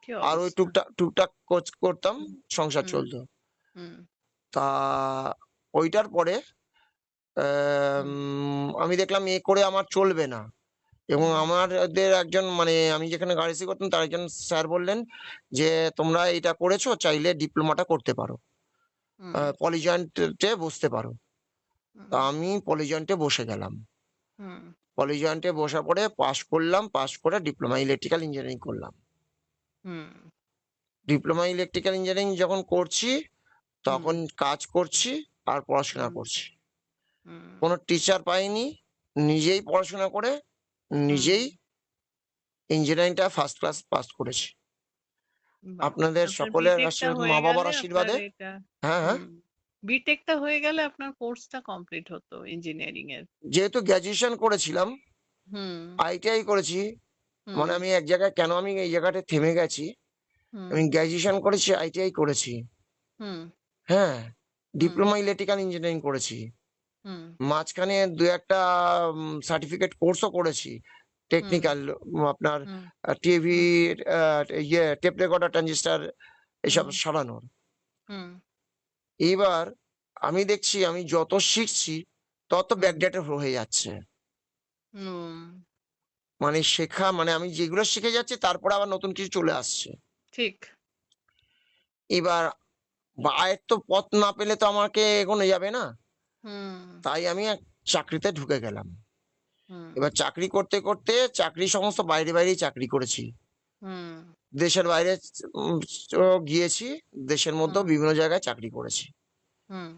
কি আর ওই অবস্থা! টুকটাক করতাম, হুম, সংসার হুম, চলত। হুম, তা ওইটার পরে হুম, আমি দেখলাম এ করে আমার চলবে না। এবং হুম, আমাদের একজন, মানে আমি যেখানে গার্হস্থ্য করতাম তার একজন স্যার বললেন যে, "তোমরা এটা করেছো, চাইলে ডিপ্লোমাটা করতে পারো। হুম, পলিজয়েন্ট এ বসতে পারো।" তা হুম, আমি পলিজয়েন্ট এ বসে গেলাম। হুম, পলিজয়েন্ট এ বসার পরে পাস করলাম। পাস করে ডিপ্লোমা ইলেকট্রিক্যাল ইঞ্জিনিয়ারিং করলাম। হুম, ডিপ্লোমা ইলেকট্রিক্যাল ইঞ্জিনিয়ারিং যখন করছি, হুম, তখন কাজ করছি আর পড়াশোনা হুম, করছি। হুম, কোনো টিচার পাইনি। নিজেই পড়াশোনা করে হুম। নিজেই ইঞ্জিনিয়ারিংটা ফার্স্ট ক্লাস পাস করেছি। বাহ! আপনাদের আপনার সকলের বিটেকটা আশীর্বাদ, হয়ে মা-বাবার গেলে আপনার আশীর্বাদে। এটা হ্যাঁ, হ্যাঁ। হুম। বিটেকটা হয়ে গেলে আপনার কোর্সটা কমপ্লিট হতো ইঞ্জিনিয়ারিং এর। যেহেতু গ্র্যাজুয়েশন করেছিলাম, হুম, আইটিআই করেছি, হুম, মানে আমি এক জায়গায়, কেন আমি এই জায়গাটায় থেমে গেছি, হুম, আমি গ্র্যাজুয়েশন করেছি, আইটিআই করেছি। হুম, হ্যাঁ, হুম, ডিপ্লোমা ইলেকট্রিক্যাল ইঞ্জিনিয়ারিং করেছি। হুম, মাঝখানে ২-১ টা সার্টিফিকেট কোর্সও করেছি। হুম, টেকনিক্যাল, আপনার হুম, টিভি, হুম, আ টেপ রেকর্ডার, ট্রানজিস্টর এসব হুম, সারানোর। হুম, এবার আমি দেখছি আমি যত শিখছি তত হুম, ব্যাকডেটেড হয়ে যাচ্ছে। হুম, মানে শেখা, মানে আমি যেগুলো শিখে যাচ্ছি তারপরে আবার নতুন কিছু চলে আসছে। ঠিক। এবার আয়ের তো পথ না পেলে তো আমাকে এগোনো যাবে না। হুম, তাই আমি চাকরিতে ঢুকে গেলাম। হুম, এবার চাকরি করতে চাকরি সমস্ত বাইরেই চাকরি করেছি। হুম, দেশের বাইরে উম গিয়েছি। দেশের মধ্যেও হুম, বিভিন্ন জায়গায় চাকরি করেছি। হুম।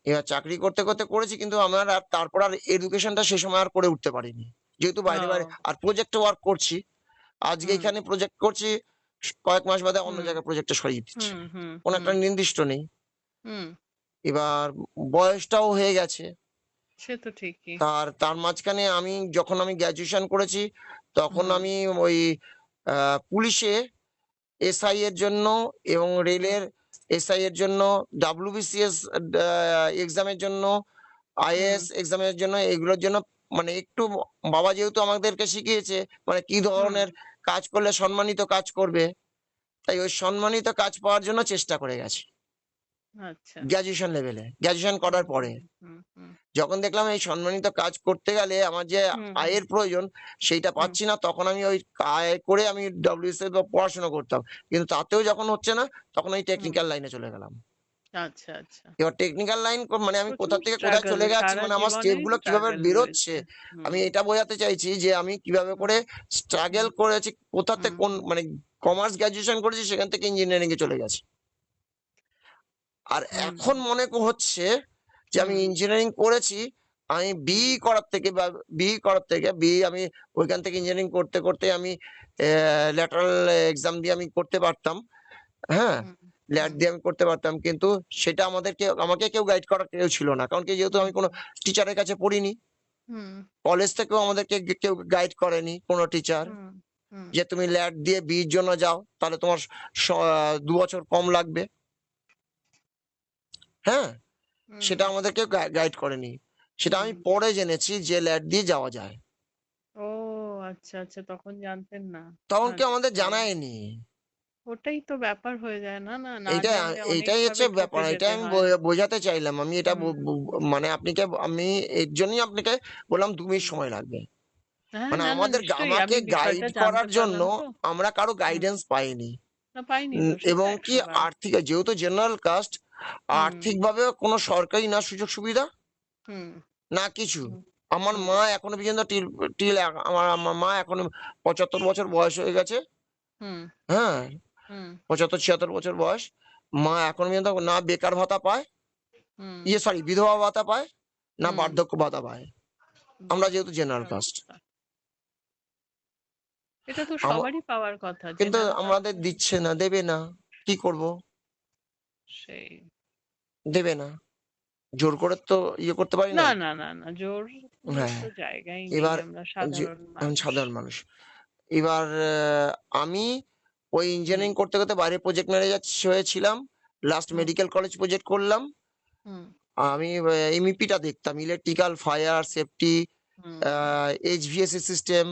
এবার চাকরি করতে করেছি, কিন্তু আমার তারপর আর এডুকেশনটা সে সময় আর করে উঠতে পারিনি। যেহেতু বাইরে ও, আর প্রজেক্টে ওয়ার্ক করছি। আজকে হুম, এখানে প্রজেক্ট করছি, কয়েক মাস বাদে অন্য হুম, জায়গায় প্রজেক্টটা সরিয়ে দিচ্ছি। হুম, হুম, কোনো হুম, একটা নির্দিষ্ট নেই। হুম। এবার বয়সটাও হয়ে গেছে। সে তো ঠিকই। তার মাঝখানে যখন আমি গ্র্যাজুয়েশন করেছি, তখন হুম, আমি ওই আ পুলিশে এসআই এর জন্য এবং হুম, রেলের এসআই এর জন্য, ডব্লিউবিসিএস আ এক্সামের জন্য, হুম, আইএএস এক্সামের জন্য, এগুলোর জন্য, মানে একটু বাবা যেহেতু আমাদেরকে শিখিয়েছে, মানে কি হুম। ধরনের কাজ করলে সম্মানিত কাজ করবে, তাই ওই সম্মানিত কাজ পাওয়ার জন্য চেষ্টা করে গেছি। আচ্ছা। গ্র্যাজুয়েশন লেভেলে, গ্র্যাজুয়েশন হুম, করার পরে। হুম, হুম, হুম, যখন দেখলাম এই সম্মানিত কাজ করতে গেলে আমার যে হুম, হুম, আয়ের প্রয়োজন সেইটা হুম, পাচ্ছি না, তখন আমি ওই আয় করে আমি ডব্লিউবিসিএস বা পড়াশোনা করতাম। কিন্তু তাতেও যখন হচ্ছে না, তখন আমি হুম। টেকনিক্যাল লাইনে চলে গেলাম। আচ্ছা, আচ্ছা। এবার টেকনিক্যাল লাইন মানে আমি কোথা প্রচুর থেকে কোথায় স্ট্রাগল চলে যাচ্ছি, সারা মানে আমার স্টেপ জীবনেই গুলো কিভাবে স্ট্রাগল বেরোচ্ছে, রয়েছে। আমি হুম, এটা বোঝাতে চাইছি যে আমি কিভাবে হুম, করে স্ট্রাগল হুম, করেছি, কোথাতে হুম, কোন, হুম, মানে কমার্স গ্র্যাজুয়েশন করেছি, সেখান থেকে ইঞ্জিনিয়ারিং এ চলে গেছি। আর হুম, এখন মনে হচ্ছে যে আমি হুম, ইঞ্জিনিয়ারিং করেছি, আমি হুম, বিই করার থেকে আমি ওইখান থেকে ইঞ্জিনিয়ারিং করতে আমি ল্যাটারাল এক্সাম দিয়ে আমি করতে পারতাম। হ্যাঁ? হুম, ল্যাট হুম, দিয়ে আমি করতে পারতাম। কিন্তু সেটা আমাকে কেউ গাইড করার কেউ ছিল না। কারণ কি, যেহেতু হুম, আমি কোনো টিচারের কাছে পড়িনি। হুম, কলেজ থেকেও আমাদেরকে কেউ গাইড করেনি, কোনো টিচার। হুম, হুম, যে তুমি ল্যাট দিয়ে বিইর জন্য যাও, তাহলে তোমার ২ বছর কম লাগবে। হ্যাঁ? হুম, সেটা আমাদেরকে গাইড করেনি। সেটা হুম। আমি পরে জেনেছি যে ল্যাট দিয়ে যাওয়া যায়। ও আচ্ছা, আচ্ছা তখন জানতেন না। তখন কেউ আমাদের আচ্ছা। জানায়নি। ওটাই তো ব্যাপার হয়ে যায় না? না এইটা জানলে এইটাই অনেকভাবে হচ্ছে ঠকে ব্যাপার। এটা যেতে আমি হয়। বোঝাতে চাইলাম। আমি এটা ব হুম, ব মানে আমি এর জন্যই আপনাকে বললাম ২ মিনিট হুম। সময় লাগবে। হ্যাঁ, মানে না, না, আমাদের নিশ্চয়ই আমাকে আমি গাইড বিষয়টা জানতে করার জন্য পারলাম তো। আমরা কারো হুম, গাইডেন্স পাইনি। না পাইনি তো, এবং সেটা কি ১০০ বার। আর্থিক যেহেতু জেনারেল কাস্ট, হুম, আর্থিকভাবে কোনো সরকারি না সুযোগ সুবিধা হুম, না কিছু। হুম, আমার হুম, মা এখনো পর্যন্ত টিল টিল আমার আমার মা এখনো ৭৫ বছর বয়স হয়ে গেছে। হুম, হ্যাঁ? হুম, ৭৫-৭৬ বছর বয়স। মা এখনো পর্যন্ত না বেকার ভাতা পায়, হুম, সরি বিধবা ভাতা পায়, না হুম, বার্ধক্য ভাতা পায়। আমরা বাহ! যেহেতু কি জেনারেল কাস্ট। অবস্থা! এটা তো আম সবারই পাওয়ার কথা, কিন্তু জেনারেল আমাদের কাস্টে। দিচ্ছে না, দেবে না। কি করব? সেই। দেবে না। জোর করে তো করতে পারি না, না। না, না, না, জোর করার হ্যাঁ, তো জায়গাই নেই। এবার আমরা যে সাধারণ আমি মানুষ। সাধারণ মানুষ। এবার আমি ওই হুম, ইঞ্জিনিয়ারিং করতে, করতে বাইরে প্রজেক্ট ম্যানেজার হয়েছিলাম। লাস্ট হুম, মেডিকেল কলেজ প্রজেক্ট করলাম। হুম, আমি এমইপিটা দেখতাম। ইলেকট্রিক্যাল, ফায়ার, সেফটি, আ হুম, এইচভিএসি সিস্টেম,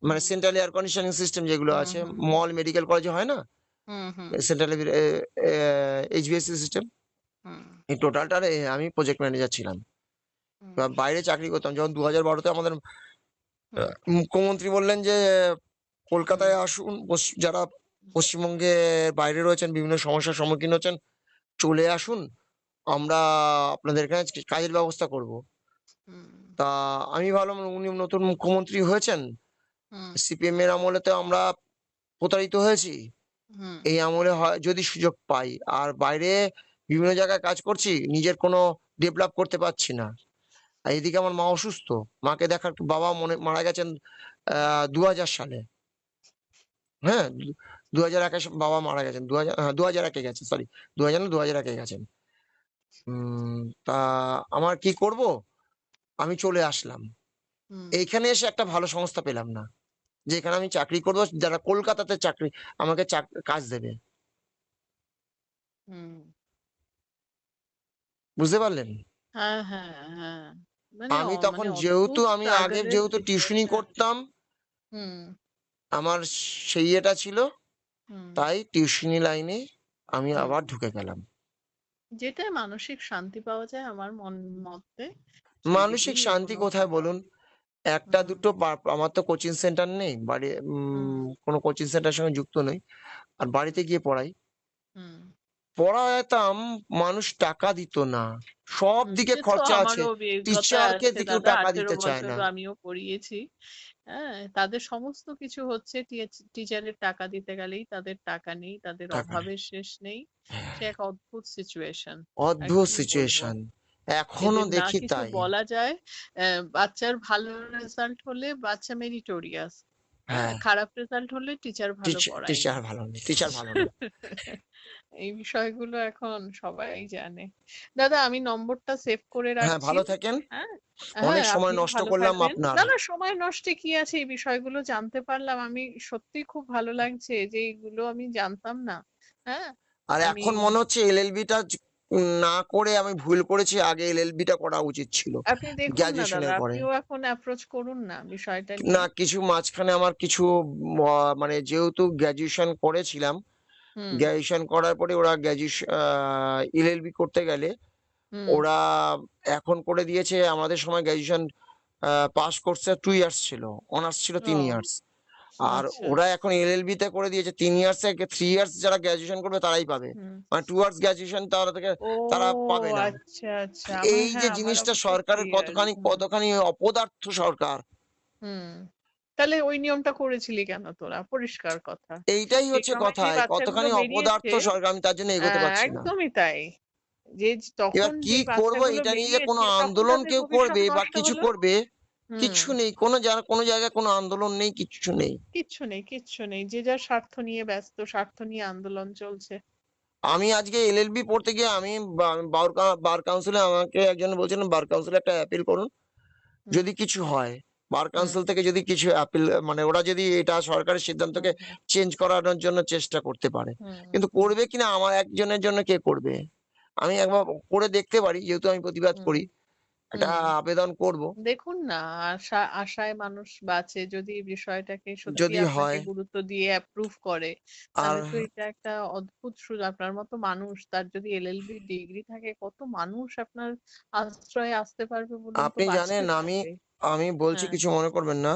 মানে হুম, সেন্ট্রাল এয়ার কন্ডিশনিং সিস্টেম যেগুলো হুম, আছে, হুম, হুম, মল মেডিকেল কলেজে হয় না? হুম, হুম, সেন্ট্রাল এইচভিএসি সিস্টেম। হুম, এই টোটালটার আমি প্রজেক্ট ম্যানেজার ছিলাম। হুম, এবার বাইরে চাকরি করতাম। যখন ২০১২ তে আমাদের হুম, মুখ্যমন্ত্রী বললেন যে, হুম, "কলকাতায় আসুন। যারা পশ্চিমবঙ্গের বাইরে রয়েছেন, বিভিন্ন সমস্যার সম্মুখীন হচ্ছেন, চলে আসুন। আমরা আপনাদের এখানে কাজের ব্যবস্থা করব।" হুম, তা আমি ভাবলাম উনি নতুন মুখ্যমন্ত্রী হয়েছেন। হুম, সিপিএম এর আমলে তো আমরা প্রতারিত হয়েছি। হুম, এই আমলে হয় যদি সুযোগ পাই, আর বাইরে বিভিন্ন জায়গায় কাজ করছি, নিজের কোনো ডেভেলপ করতে পারছি না। আর এদিকে আমার মা অসুস্থ। মাকে দেখার বাবা মারা গেছেন আ ২০০০ সালে। হ্যাঁ? ২০০১ এ বাবা মারা গেছেন। ২০০১ এ গেছে, সরি। ২০০০ না ২০০১ এ গেছেন। তা আমার কি করব? আমি চলে আসলাম। হুম, এইখানে এসে একটা ভালো সংস্থা পেলাম না। যেখানে আমি চাকরি করব, যারা কলকাতাতে আমাকে কাজ দেবে। হুম। বুঝতে পারলেন? হ্যাঁ, হ্যাঁ, হ্যাঁ। মানে আমি তখন মানে যেহেতু অদ্ভুত আমি আগে স্ট্রাগল এর যেহেতু টিউশনি সিচুয়েশন। করতাম, হুম, আমার সেই এটা ছিল, হুম, তাই টিউশনি লাইনে আমি হুম। আবার ঢুকে গেলাম। যেটায় মানসিক শান্তি পাওয়া যায় আমার মতে, মানসিক সেদিকেই শান্তি এগোনো কোথায় ভালো। বলুন? একটা হুম, দুটো আমার তো কোচিং সেন্টার নেই। হুম, কোনো কোচিং সেন্টারের সঙ্গে যুক্ত নই। আর হুম, বাড়িতে গিয়ে পড়াই। হুম, পড়াতাম, মানুষ টাকা দিত না। হুম। সবদিকে সে তো খরচা আছে। আমারও অভিজ্ঞতা টিচারকে আছে কেউ দাদা। টাকা ১৮ দিতে চায় বছর না। আমিও পড়িয়েছি। হ্যাঁ, তাদের সমস্ত কিছু হচ্ছে টিচারের টাকা দিতে গেলেই তাদের টাকা নেই, তাদের টাকা নেই। অভাবের শেষ নেই। সে এক অদ্ভুত সিচুয়েশন। আর অদ্ভুত কি বলবো? সিচুয়েশন। এখনো এদের না দেখি কিছু তাই। বলা যায়। বাচ্চার ভালো রেজাল্ট হলে বাচ্চা মেরিটোরিয়াস। হ্যাঁ, হ্যাঁ, খারাপ রেজাল্ট হলে টিচার ভালো পড়ায়নি। টিচার ভালো নেই, টিচার ভালো না। এই বিষয়গুলো এখন সবাই জানে। দাদা আমি নম্বরটা সেভ করে হ্যাঁ, রাখছি। ভালো থাকেন। হ্যাঁ, অনেক হ্যাঁ, সময় আপনিও নষ্ট ভালো করলাম থাকবেন। আপনার। না, না, সময় নষ্টে কি আছে, এই বিষয়গুলো জানতে পারলাম। আমি সত্যিই খুব ভালো লাগছে যে এইগুলো আমি জানতাম না। হ্যাঁ, আর আমি এখন মনে হচ্ছে এলএলবিটা না করে আমি ভুল করেছি। আগে এলএলবিটা করা উচিত ছিল। আপনি দেখুন না দাদা, গ্র্যাজুয়েশনের পরে। আপনিও এখন অ্যাপ্রোচ করুন না বিষয়টা না, নিয়ে। কিছু মাঝখানে আমার কিছু মানে যেহেতু গ্র্যাজুয়েশন করেছিলাম, হুম, গ্র্যাজুয়েশন করার পরে ওরা এলএলবি করতে গেলে হুম। ওরা এখন করে দিয়েছে, আমাদের সময় গ্র্যাজুয়েশন পাস কোর্সে 2 ইয়ার্স ছিল। অনার্স ছিল ৩ ও ইয়ার্স। আর আচ্ছা। ওরা এখন এলএলবি তে করে দিয়েছে ৩ ইয়ার্স থেকে ৩ ইয়ার্স যারা গ্র্যাজুয়েশন করবে তারাই পাবে। হুম। মানে 2 ইয়ার্স গ্র্যাজুয়েশন ও তারা পাবে না। আচ্ছা, আচ্ছা। আমার, এই যে হ্যাঁ, আমার জিনিসটা অবশ্য সরকারের 3 ইয়ার্স। হুম, কতখানি অপদার্থ সরকার। হুম। তাহলে ওই নিয়মটা করেছিলি কেন তোরা? পরিষ্কার কথা। এইটাই যে হচ্ছে সময় যে কথায়, বাচ্চাগুলো কতখানি অপদার্থ বেরিয়েছে, সরকার, আমি তার জন্য এগোতে পারছি না। একদমই তাই। যে এবার তখন কি যেই করব বাচ্চাগুলো এটা নিয়ে, যে কোনো বেরিয়েছে তখন আন্দোলন তাদের কেউ ভবিষ্যৎ করবে বা নষ্ট কিছু হলো। করবে, হুম। কিচ্ছু নেই। কোনো জায়গায় কোনো আন্দোলন নেই, কিচ্ছু নেই। কিচ্ছু নেই, কিচ্ছু নেই। যে যার স্বার্থ নিয়ে ব্যস্ত, স্বার্থ নিয়ে আন্দোলন চলছে। আমি আজকে এলএলবি পড়তে গিয়ে আমি বার কাউন্সিলে আমাকে একজন বলছিলেন, বার কাউন্সিলে একটা অ্যাপিল করুন। হুম, যদি কিছু হয়, বার হুম, কাউন্সিল থেকে যদি কিছু অ্যাপিল, মানে ওরা যদি এটা সরকারের হুম, সিদ্ধান্তকে হুম, চেঞ্জ করানোর জন্য চেষ্টা করতে পারে। হুম, কিন্তু হুম, করবে কিনা আমার একজনের জন্য কে করবে? আমি একবার করে দেখতে পারি, যেহেতু আমি প্রতিবাদ হুম, করি। একটা হুম। আবেদন করব। দেখুন না, আশায় মানুষ বাঁচে। যদি এই বিষয়টাকে সত্যি যদি আপনাকে হয়। গুরুত্ব দিয়ে অ্যাপ্রুভ করে, আর তাহলে তো এটা একটা অদ্ভুত সুযোগ। আপনার মতো মানুষ, তার যদি এলএলবি ডিগ্রি থাকে, কত মানুষ আপনার আশ্রয়ে আসতে পারবে বলুন তো, আপনি বাঁচতে জানেন, আমি পারবে। আমি বলছি, হ্যাঁ, কিছু মনে করবেন না।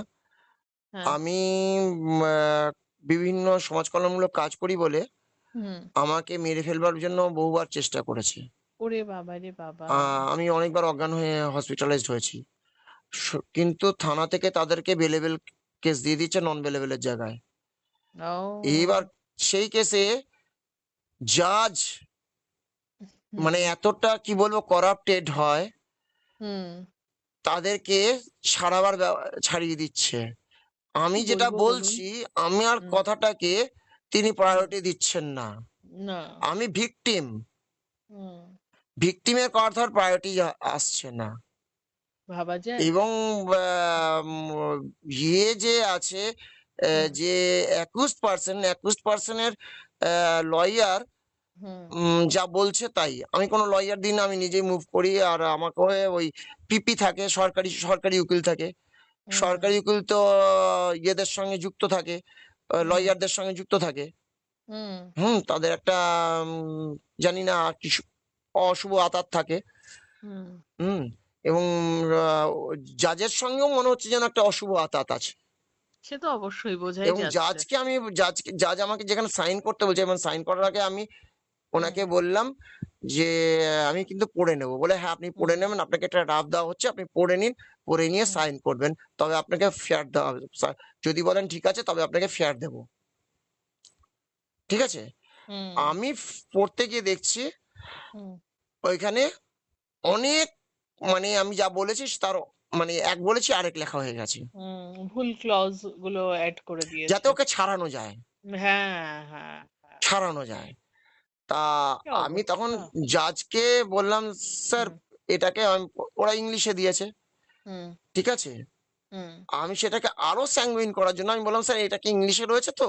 হ্যাঁ। আমি বিভিন্ন সমাজ কল্যাণমূলক কাজ করি বলে হুম। আমাকে মেরে ফেলবার জন্য বহুবার চেষ্টা করেছে। ওরে বাবা রে বাবা! আমি অনেকবার অজ্ঞান হয়ে হসপিটালাইজড হয়েছি। কিন্তু থানা থেকে তাদেরকে বেলেবেল কেস দিয়ে দিচ্ছে নন বেলেবেলের জায়গায়। এবার ও! সেই কেসে জাজ মানে হুম, এতটা কি বলবো করাপ্টেড হয়, হুম। তাদেরকে ছাড়িয়ে দিচ্ছে। কি আমি যেটা বলবো বলুন? বলছি, আমার হুম, কথাটাকে তিনি হুম। প্রায়োরিটি দিচ্ছেন না। না। আমি ভিকটিম। হুম। ভিকটিমের কথার প্রায়োরিটি আসছে না। ভাবা যায়? এবং আম যে আছে হুম, যে accused person এর লয়ার হুম, যা বলছে তাই। আমি কোনো লয়ার দিই না, আমি নিজেই মুভ করি। আর আমাকে ওই পিপি থাকে, সরকারি উকিল থাকে। হুম, সরকারি উকিল তো ইয়েদের সঙ্গে যুক্ত থাকে, হুম, লয়ারদের সঙ্গে যুক্ত থাকে। হুম, তাদের একটা উম জানি না কিছু অশুভ আতাত থাকে। হুম। হুম? এবং আ জাজের সঙ্গেও মনে হচ্ছে যেন একটা অশুভ আতাত আছে। সে তো অবশ্যই বোঝাই এবং যাচ্ছে। জাজ আমাকে যেখানে সাইন করতে বলছে এবং সাইন করার আগে আমি হুম, ওনাকে বললাম যে, "আমি কিন্তু পড়ে নেব।" বলে, "হ্যাঁ, আপনি পড়ে হুম, নেবেন। আপনাকে একটা ড্রাফট দেওয়া হচ্ছে। আপনি পড়ে নিন। পড়ে নিয়ে হুম, সাইন করবেন। তবে আপনাকে ফেয়ার দেওয়া হবে। যদি বলেন ঠিক আছে তবে আপনাকে ফেয়ার দেব।" ঠিক আছে? হুম, আমি পড়তে গিয়ে দেখছি হুম, ওইখানে অনেক মানে আমি যা বলেছি তার মানে এক বলেছি আরেক লেখা হয়ে গেছে। হুম। ভুল ক্লজ গুলো এড করে যাতে দিয়েছে। ওকে ছাড়ানো যায়, হ্যাঁ, হ্যাঁ, হ্যাঁ। ছাড়ানো যায়। তা কি আমি তখন অবস্থা! জাজকে বললাম, "স্যার হুম, এটাকে ওরা ইংলিশে দিয়েছে। হুম, ঠিক আছে?" হুম, আমি সেটাকে আরো স্যাঙ্গুইন করার জন্য আমি বললাম, "স্যার এটা কি ইংলিশে রয়েছে তো?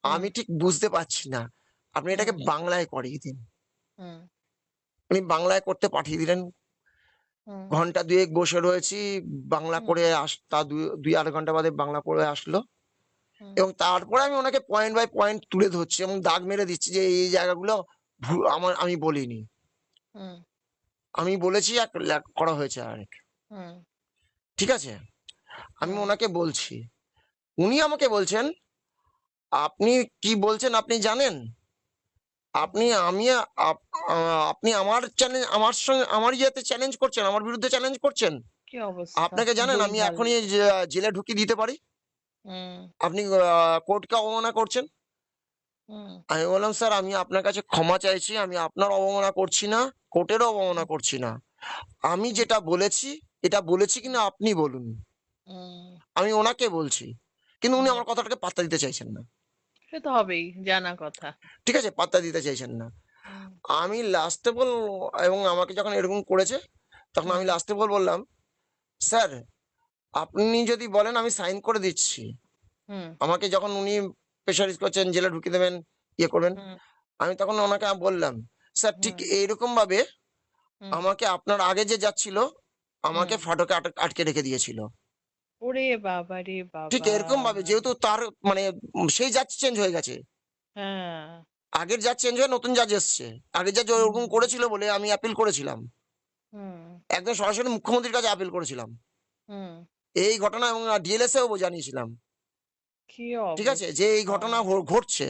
হুম, আমি ঠিক বুঝতে পারছি না। আপনি এটাকে হুম, বাংলায় করিয়ে দিন।" হুম, উনি বাংলায় করতে পাঠিয়ে দিলেন। হুম, ঘন্টা ২ এক বসে রয়েছি। বাংলা হুম, করে তা ২-২.৫ ঘন্টা বাদে বাংলা করে আসলো। হুম, এবং তারপরে আমি ওনাকে পয়েন্ট বাই পয়েন্ট তুলে ধরছি এবং দাগ মেরে দিচ্ছি যে এই জায়গাগুলো আমি বলিনি। হুম, আমি বলেছি এক, করা হয়েছে আরেক। হুম, ঠিক আছে? আমি হুম, ওনাকে বলছি। উনি আমাকে বলছেন, "আপনি কি বলছেন আপনি জানেন? আপনি হুম। আমি আপ আ আপনি আমার সঙ্গে আমার ইয়েতে চ্যালেঞ্জ করছেন, আমার বিরুদ্ধে চ্যালেঞ্জ করছেন? কি অবস্থা! আপনাকে জানেন আমি ভুলভাল। এখনই জেলে ঢুকিয়ে দিতে পারি। হুম, আপনি কোর্টকে অবমাননা করছেন।" হুম, আমি বললাম, "স্যার আমি আপনার কাছে ক্ষমা চাইছি। আমি আপনার অবমাননা করছি না, কোর্টেরও অবমাননা হুম, করছি না। আমি হুম, যেটা বলেছি, এটা বলেছি হুম, কিনা আপনি বলুন।" হুম, আমি ওনাকে বলছি। কিন্তু উনি হুম। আমার কথাটাকে পাত্তা দিতে চাইছেন না। সে তো হবেই, জানা কথা। ঠিক আছে? পাত্তা দিতে চাইছেন না। হুম, আমি লাস্টে এবং আমাকে যখন এরকম করেছে, তখন আমি হুম, লাস্টে বললাম, "স্যার আপনি যদি বলেন আমি সাইন করে দিচ্ছি।" হুম, আমাকে যখন উনি প্রেশারাইজ করছেন, জেলে ঢুকিয়ে দেবেন, ইয়ে করবেন। হুম, আমি তখন ওনাকে বললাম, "স্যার ঠিক হুম, এইরকমভাবে হুম, আমাকে আপনার আগে যে যাচ্ছিল, আমাকে হুম। ফাটকে আটকে রেখে দিয়েছিল।" ওরে বাবা রে ঠিক বাবা! এরকমভাবে যেহেতু তার মানে সেই জাজ চেঞ্জ হয়ে গেছে। হ্যাঁ। আগের জাজ চেঞ্জ হয়ে নতুন জাজ এসছে। আগের জাজ ওরকম হুম, করেছিল বলে আমি অ্যাপিল করেছিলাম। হুম, একদম সরাসরি মুখ্যমন্ত্রীর কাছে আপিল করেছিলাম। হুম। এই ঘটনা এবং ডিএলএস এও জানিয়েছিলাম। কি ঠিক আছে? যে এই অবস্থা! ঘটনা ঘটছে।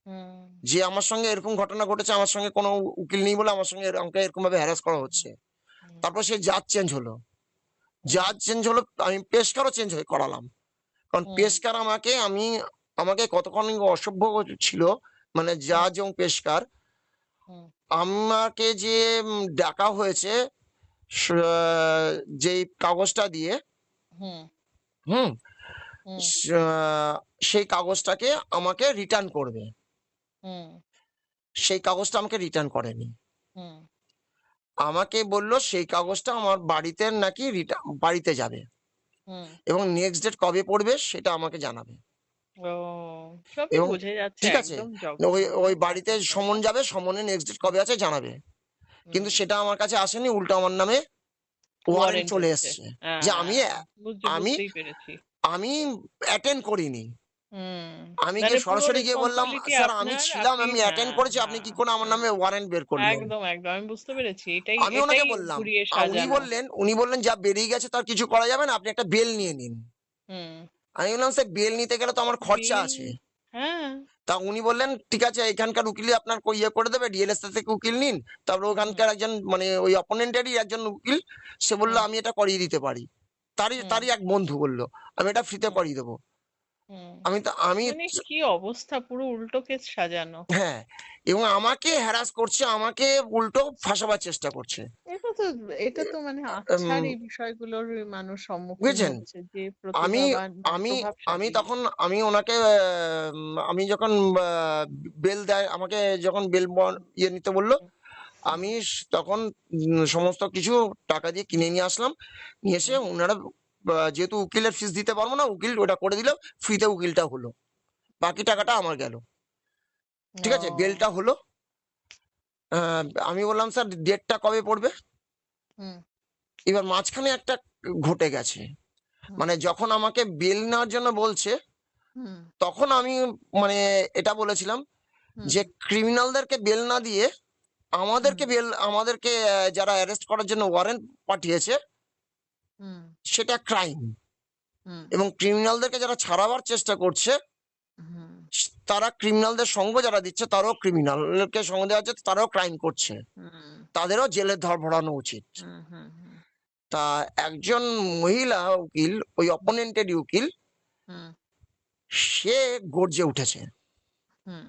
হুম, যে আমার সঙ্গে এরকম ঘটনা ঘটেছে, আমার সঙ্গে কোনো উকিল নেই বলে আমার সঙ্গে আমাকে এরকমভাবে হ্যারাস করা হুম, হচ্ছে। হুম, তারপর সেই জাজ চেঞ্জ হলো। হুম, জাজ চেঞ্জ হলো, আমি পেশকারও চেঞ্জ করালাম। কারণ হুম, পেশকার আমাকে কতক্ষণ অসভ্য ছিল, মানে হুম, জাজ এবং পেশকার হুম, আমাকে যে ডাকা হয়েছে স যেই কাগজটা দিয়ে, হুম, হুম? হুম, স সেই কাগজটাকে আমাকে রিটার্ন করবে। হুম, সেই কাগজটা আমাকে রিটার্ন করেনি। হুম, আমাকে বলল সেই কাগজটা আমার বাড়িতে নাকি বাড়িতে যাবে হুম। এবং নেক্সট ডেট কবে পড়বে সেটা আমাকে জানাবে। ও! সবই এবং বোঝা যাচ্ছে ঠিক আছে? একদম ওই জঘন্য ওই বাড়িতে ব্যাপার-স্যাপার। সমন যাবে, সমনে নেক্সট ডেট কবে আছে জানাবে। কিন্তু হুম। সেটা আমার কাছে আসেনি। উল্টো আমার নামে ওয়ারেন্ট ওয়ারেন্ট চলে এসছে। এসছে। যে আমি হ্যাঁ, আমি বুঝতেই পেরেছি। আমি অ্যাটেন্ড করিনি। হুম। আমি মানে গিয়ে পুরো সরাসরি গিয়ে বললাম, রেসপনসিবিলিটি "স্যার আমি আপনার, ছিলাম, আপনি আমি অ্যাটেন্ড হ্যাঁ, করেছি। আপনি হ্যাঁ, কি করে আমার হ্যাঁ। নামে ওয়ারেন্ট বের করলেন?" একদম, একদম। আমি বুঝতে পেরেছি। এটাই, আমি ওনাকে এটাই বললাম। ঘুরিয়ে উনি সাজানো। বললেন, যা বেরিয়ে গেছে তার কিছু করা যাবে না। আপনি একটা বেল নিয়ে নিন। হুম, আমি বললাম স্যার বেল নিতে গেলে তো আমার খরচা বেল, আছে। হ্যাঁ। তা উনি বললেন ঠিক আছে এখানকার উকিলই আপনার ইয়ে করে দেবে, ডিএলএসএ থেকে উকিল নিন। তারপরে হুম, ওখানকার একজন মানে ওই অপোনেন্টেরই একজন উকিল, সে বললো হুম, আমি এটা করিয়ে দিতে পারি। তারই হুম, তারই এক বন্ধু বললো আমি এটা ফ্রিতে হুম, করিয়ে দেবো। হুম। আমি মানে কি অবস্থা, পুরো উল্টো কেস সাজানো। হ্যাঁ, এবং আমাকে হ্যারাস করছে, আমাকে উল্টো ফাঁসাবার চেষ্টা করছে। এটা তো এটা তো মানে উম, আচ্ছার এই বিষয়গুলোর মানুষ সম্মুখীন বুঝেছেন? হচ্ছে, যে আমি প্রতিভাবান বা আমি আমি প্রভাবশালী। তখন আমি ওনাকে আমি যখন বেল দেয় আমাকে, যখন বেল ইয়ে নিতে বললো, হুম, আমি তখন সমস্ত কিছু টাকা দিয়ে কিনে নিয়ে আসলাম। নিয়ে এসে হুম, ওনারা যেহেতু উকিলের ফিস দিতে পারবো না, উকিল ওটা করে দিল, ফ্রিতে উকিলটা হলো, বাকি টাকাটা আমার গেল। ঠিক আছে, ও, বেলটা হলো। আমি বললাম স্যার ডেটটা কবে পড়বে? হুম, এবার মাঝখানে একটা ঘটে গেছে, হুম, মানে যখন আমাকে বেল নেওয়ার জন্য বলছে, হুম, তখন আমি মানে এটা বলেছিলাম হুম, যে ক্রিমিনালদেরকে বেল না দিয়ে হুম, আমাদেরকে যারা অ্যারেস্ট করার জন্য ওয়ারেন্ট পাঠিয়েছে হুম, সেটা ক্রাইম, হুম, এবং ক্রিমিনালদেরকে যারা ছাড়াবার চেষ্টা করছে হুম, তারা ক্রিমিনালদের সঙ্গ যারা দিচ্ছে তারাও ক্রিমিনালকে সঙ্গ দেওয়া হচ্ছে, তারাও ক্রাইম করছে, হুম, তাদেরও জেলে ধর ভরানো উচিত। হুম, হুম, হুম, তা একজন মহিলা উকিল, ওই অপোনেন্টেড উকিল, হুম, সে গর্জে উঠেছে হুম,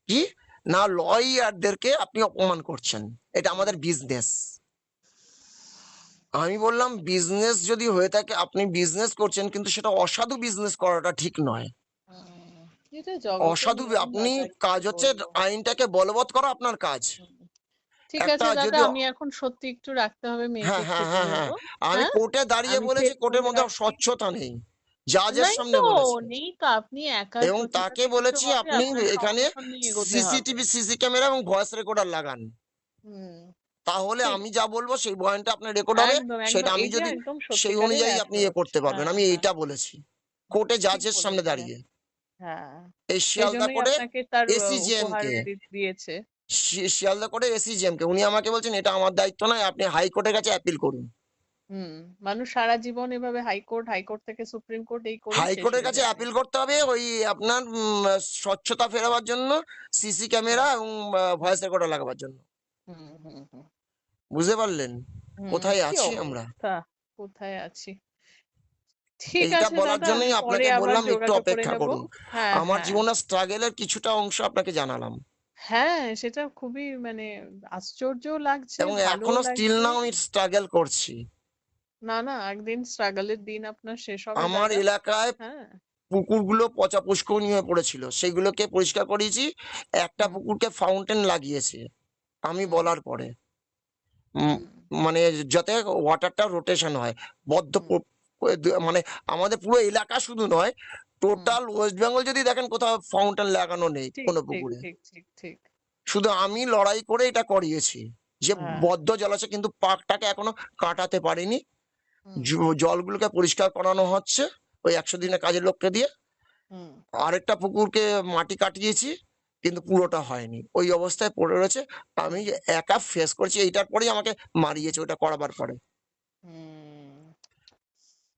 কি না, লয়ারদেরকে আপনি অপমান করছেন, এটা হুম, আমাদের বিজনেস। আমি বললাম বিজনেস যদি হয়ে থাকে, আপনি বিজনেস করছেন, কিন্তু সেটা অসাধু বিজনেস করাটা ঠিক নয়। হুম। এটা জগতের অসাধু নিয়ম আপনি দাদা, কি কাজ হচ্ছে বলবো। আইনটাকে বলবৎ করা আপনার কাজ। হুম। ঠিক একটা আছে দাদা, যদি আমি এখন সত্যি একটু রাখতে হবে, মেয়েকে হ্যাঁ, একটু হ্যাঁ, হ্যাঁ, পড়াবো। হ্যাঁ, আমি হ্যাঁ, কোর্টে দাঁড়িয়ে আমি বলেছি, ফের কোর্টের ফোন মধ্যে রাখছি। স্বচ্ছতা নেই, জাজের নাই সামনে তো, বলেছি। নেই তো, আপনি একার এবং তাকে প্রতিবাদী কিছু বলেছি হবে, আপনি আপনার এখানে সংগঠন নিয়ে এগোতে হবে। সিসিটিভি, সিসি ক্যামেরা এবং ভয়েস রেকর্ডার লাগান, হুম। তাহলে ঠিক, আমি যা বলবো সেই বয়ানটা আপনার রেকর্ড হবে। একদম সেটা একদম, আমি এই যে যদি একদম সেই সত্যিকারের অনুযায়ী আপনি ইয়ে অ্যাপ্রোচ। করতে পারবেন, হ্যাঁ, আমি হ্যাঁ, এইটা বলেছি কোর্টে ঠিক জাজের সামনে বলেছেন। দাঁড়িয়ে। হ্যাঁ, এই সেই শিয়ালদা জন্যই কোর্টে আপনাকে তার এসিজেএম উপহার কে, দিয়েছে। শিয়ালদা কোর্টে এসিজেএম কে উনি আমাকে বলছেন এটা আমার দায়িত্ব নয়, আপনি হাইকোর্টের কাছে অ্যাপিল করুন। হুম। মানুষ সারা জীবন এভাবে হাইকোর্ট, হাইকোর্ট থেকে সুপ্রিম কোর্ট এই করেই শেষ হাইকোর্টের হয়ে কাছে যাবে। অ্যাপিল করতে হবে ওই আপনার স্বচ্ছতা ফেরাবার জন্য, সিসি হুম, ক্যামেরা এবং ভয়েস রেকর্ডার লাগাবার জন্য। হুম, হুম, হুম, বুঝতে পারলেন হুম। কোথায় কি আছি আমরা? অবস্থা, কোথায় আছি। ঠিক এইটা আছে বলার দাদা, আমি জন্যই পরে আপনাকে আবার বললাম একটু যোগাযোগ করে অপেক্ষা নেব। করুন। হ্যাঁ, আমার হ্যাঁ, জীবনের স্ট্রাগেলের কিছুটা অংশ আপনাকে জানালাম, হ্যাঁ, সেটা খুবই মানে আশ্চর্যও লাগছে, এবং ভালোও এখনো স্টিল লাগছে। নাও আমি স্ট্রাগল করছি। না না, একদিন স্ট্রাগলের দিন আপনার শেষ হবে আমার দাদা। এলাকায় হ্যাঁ। পুকুরগুলো পচা পুষ্করণী হয়ে পড়েছিল, সেইগুলোকে পরিষ্কার করিয়েছি। একটা হুম, পুকুরকে ফাউন্টেন লাগিয়েছে আমি হুম, বলার পরে, উম, হুম, মানে যাতে ওয়াটারটা রোটেশন হয়। বদ্ধ হুম, মানে আমাদের পুরো এলাকা শুধু নয়, হুম। টোটাল ওয়েস্ট বেঙ্গল যদি দেখেন কোথাও ফাউন্টেন লাগানো নেই ঠিক, কোনো ঠিক, পুকুরে। ঠিক, ঠিক, ঠিক। শুধু আমি লড়াই করে এটা করিয়েছি, যে হ্যাঁ। বদ্ধ জলাশয়, কিন্তু পার্কটাকে এখনো কাটাতে পারিনি। হুম, জলগুলোকে পরিষ্কার করানো হচ্ছে ওই 100 হুম, দিনের কাজের লোককে দিয়ে। হুম, আরেকটা পুকুরকে মাটি কাটিয়েছি, কিন্তু হুম, পুরোটা হয়নি, ওই অবস্থায় পড়ে রয়েছে। আমি হুম, যে একা ফেস করছি, এইটার পরেই আমাকে মারিয়েছে ওটা করাবার পরে। হুম।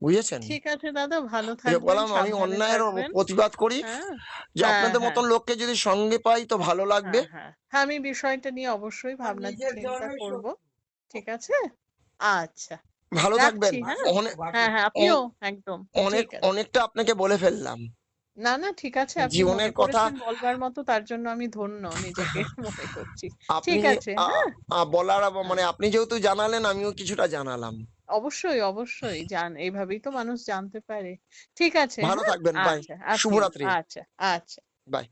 বুঝেছেন? ঠিক আছে দাদা, ভালো ওই যে থাকবেন, বললাম আমি সাবধানে অন্যায়ের থাকবেন। প্রতিবাদ করি, হ্যাঁ, যে হ্যাঁ, আপনাদের হ্যাঁ, মতন লোককে যদি সঙ্গে পাই তো ভালো লাগবে। হ্যাঁ, হ্যাঁ, হ্যাঁ, আমি বিষয়টা নিয়ে অবশ্যই আমার ভাবনা নিজের চিন্তা জন্মই করব। সত্যি। ঠিক আছে। আচ্ছা, ভালো থাকবেন। রাখছি। হ্যাঁ, অনেক হ্যাঁ, হ্যাঁ, আপনিও অন- একদম। অনেক ঠিক আছে। অনেকটা আপনাকে বলে ফেললাম না না, ঠিক আছে, আপনি মনে জীবনের কথা। করেছেন বলবার মতো, তার জন্য আমি ধন্য নিজেকে মনে করছি। আপনি ঠিক আছে। আ- হ্যাঁ, বলার হ্যাঁ, মানে আপনি যেহেতু জানালেন আমিও কিছুটা জানালাম। অবশ্যই অবশ্যই এইভাবেই তো মানুষ জানতে পারে। ঠিক আছে। ভালো হ্যাঁ, থাকবেন, বাই। আচ্ছা, আপনিও। শুভরাত্রি। আচ্ছা, আচ্ছা। বাই।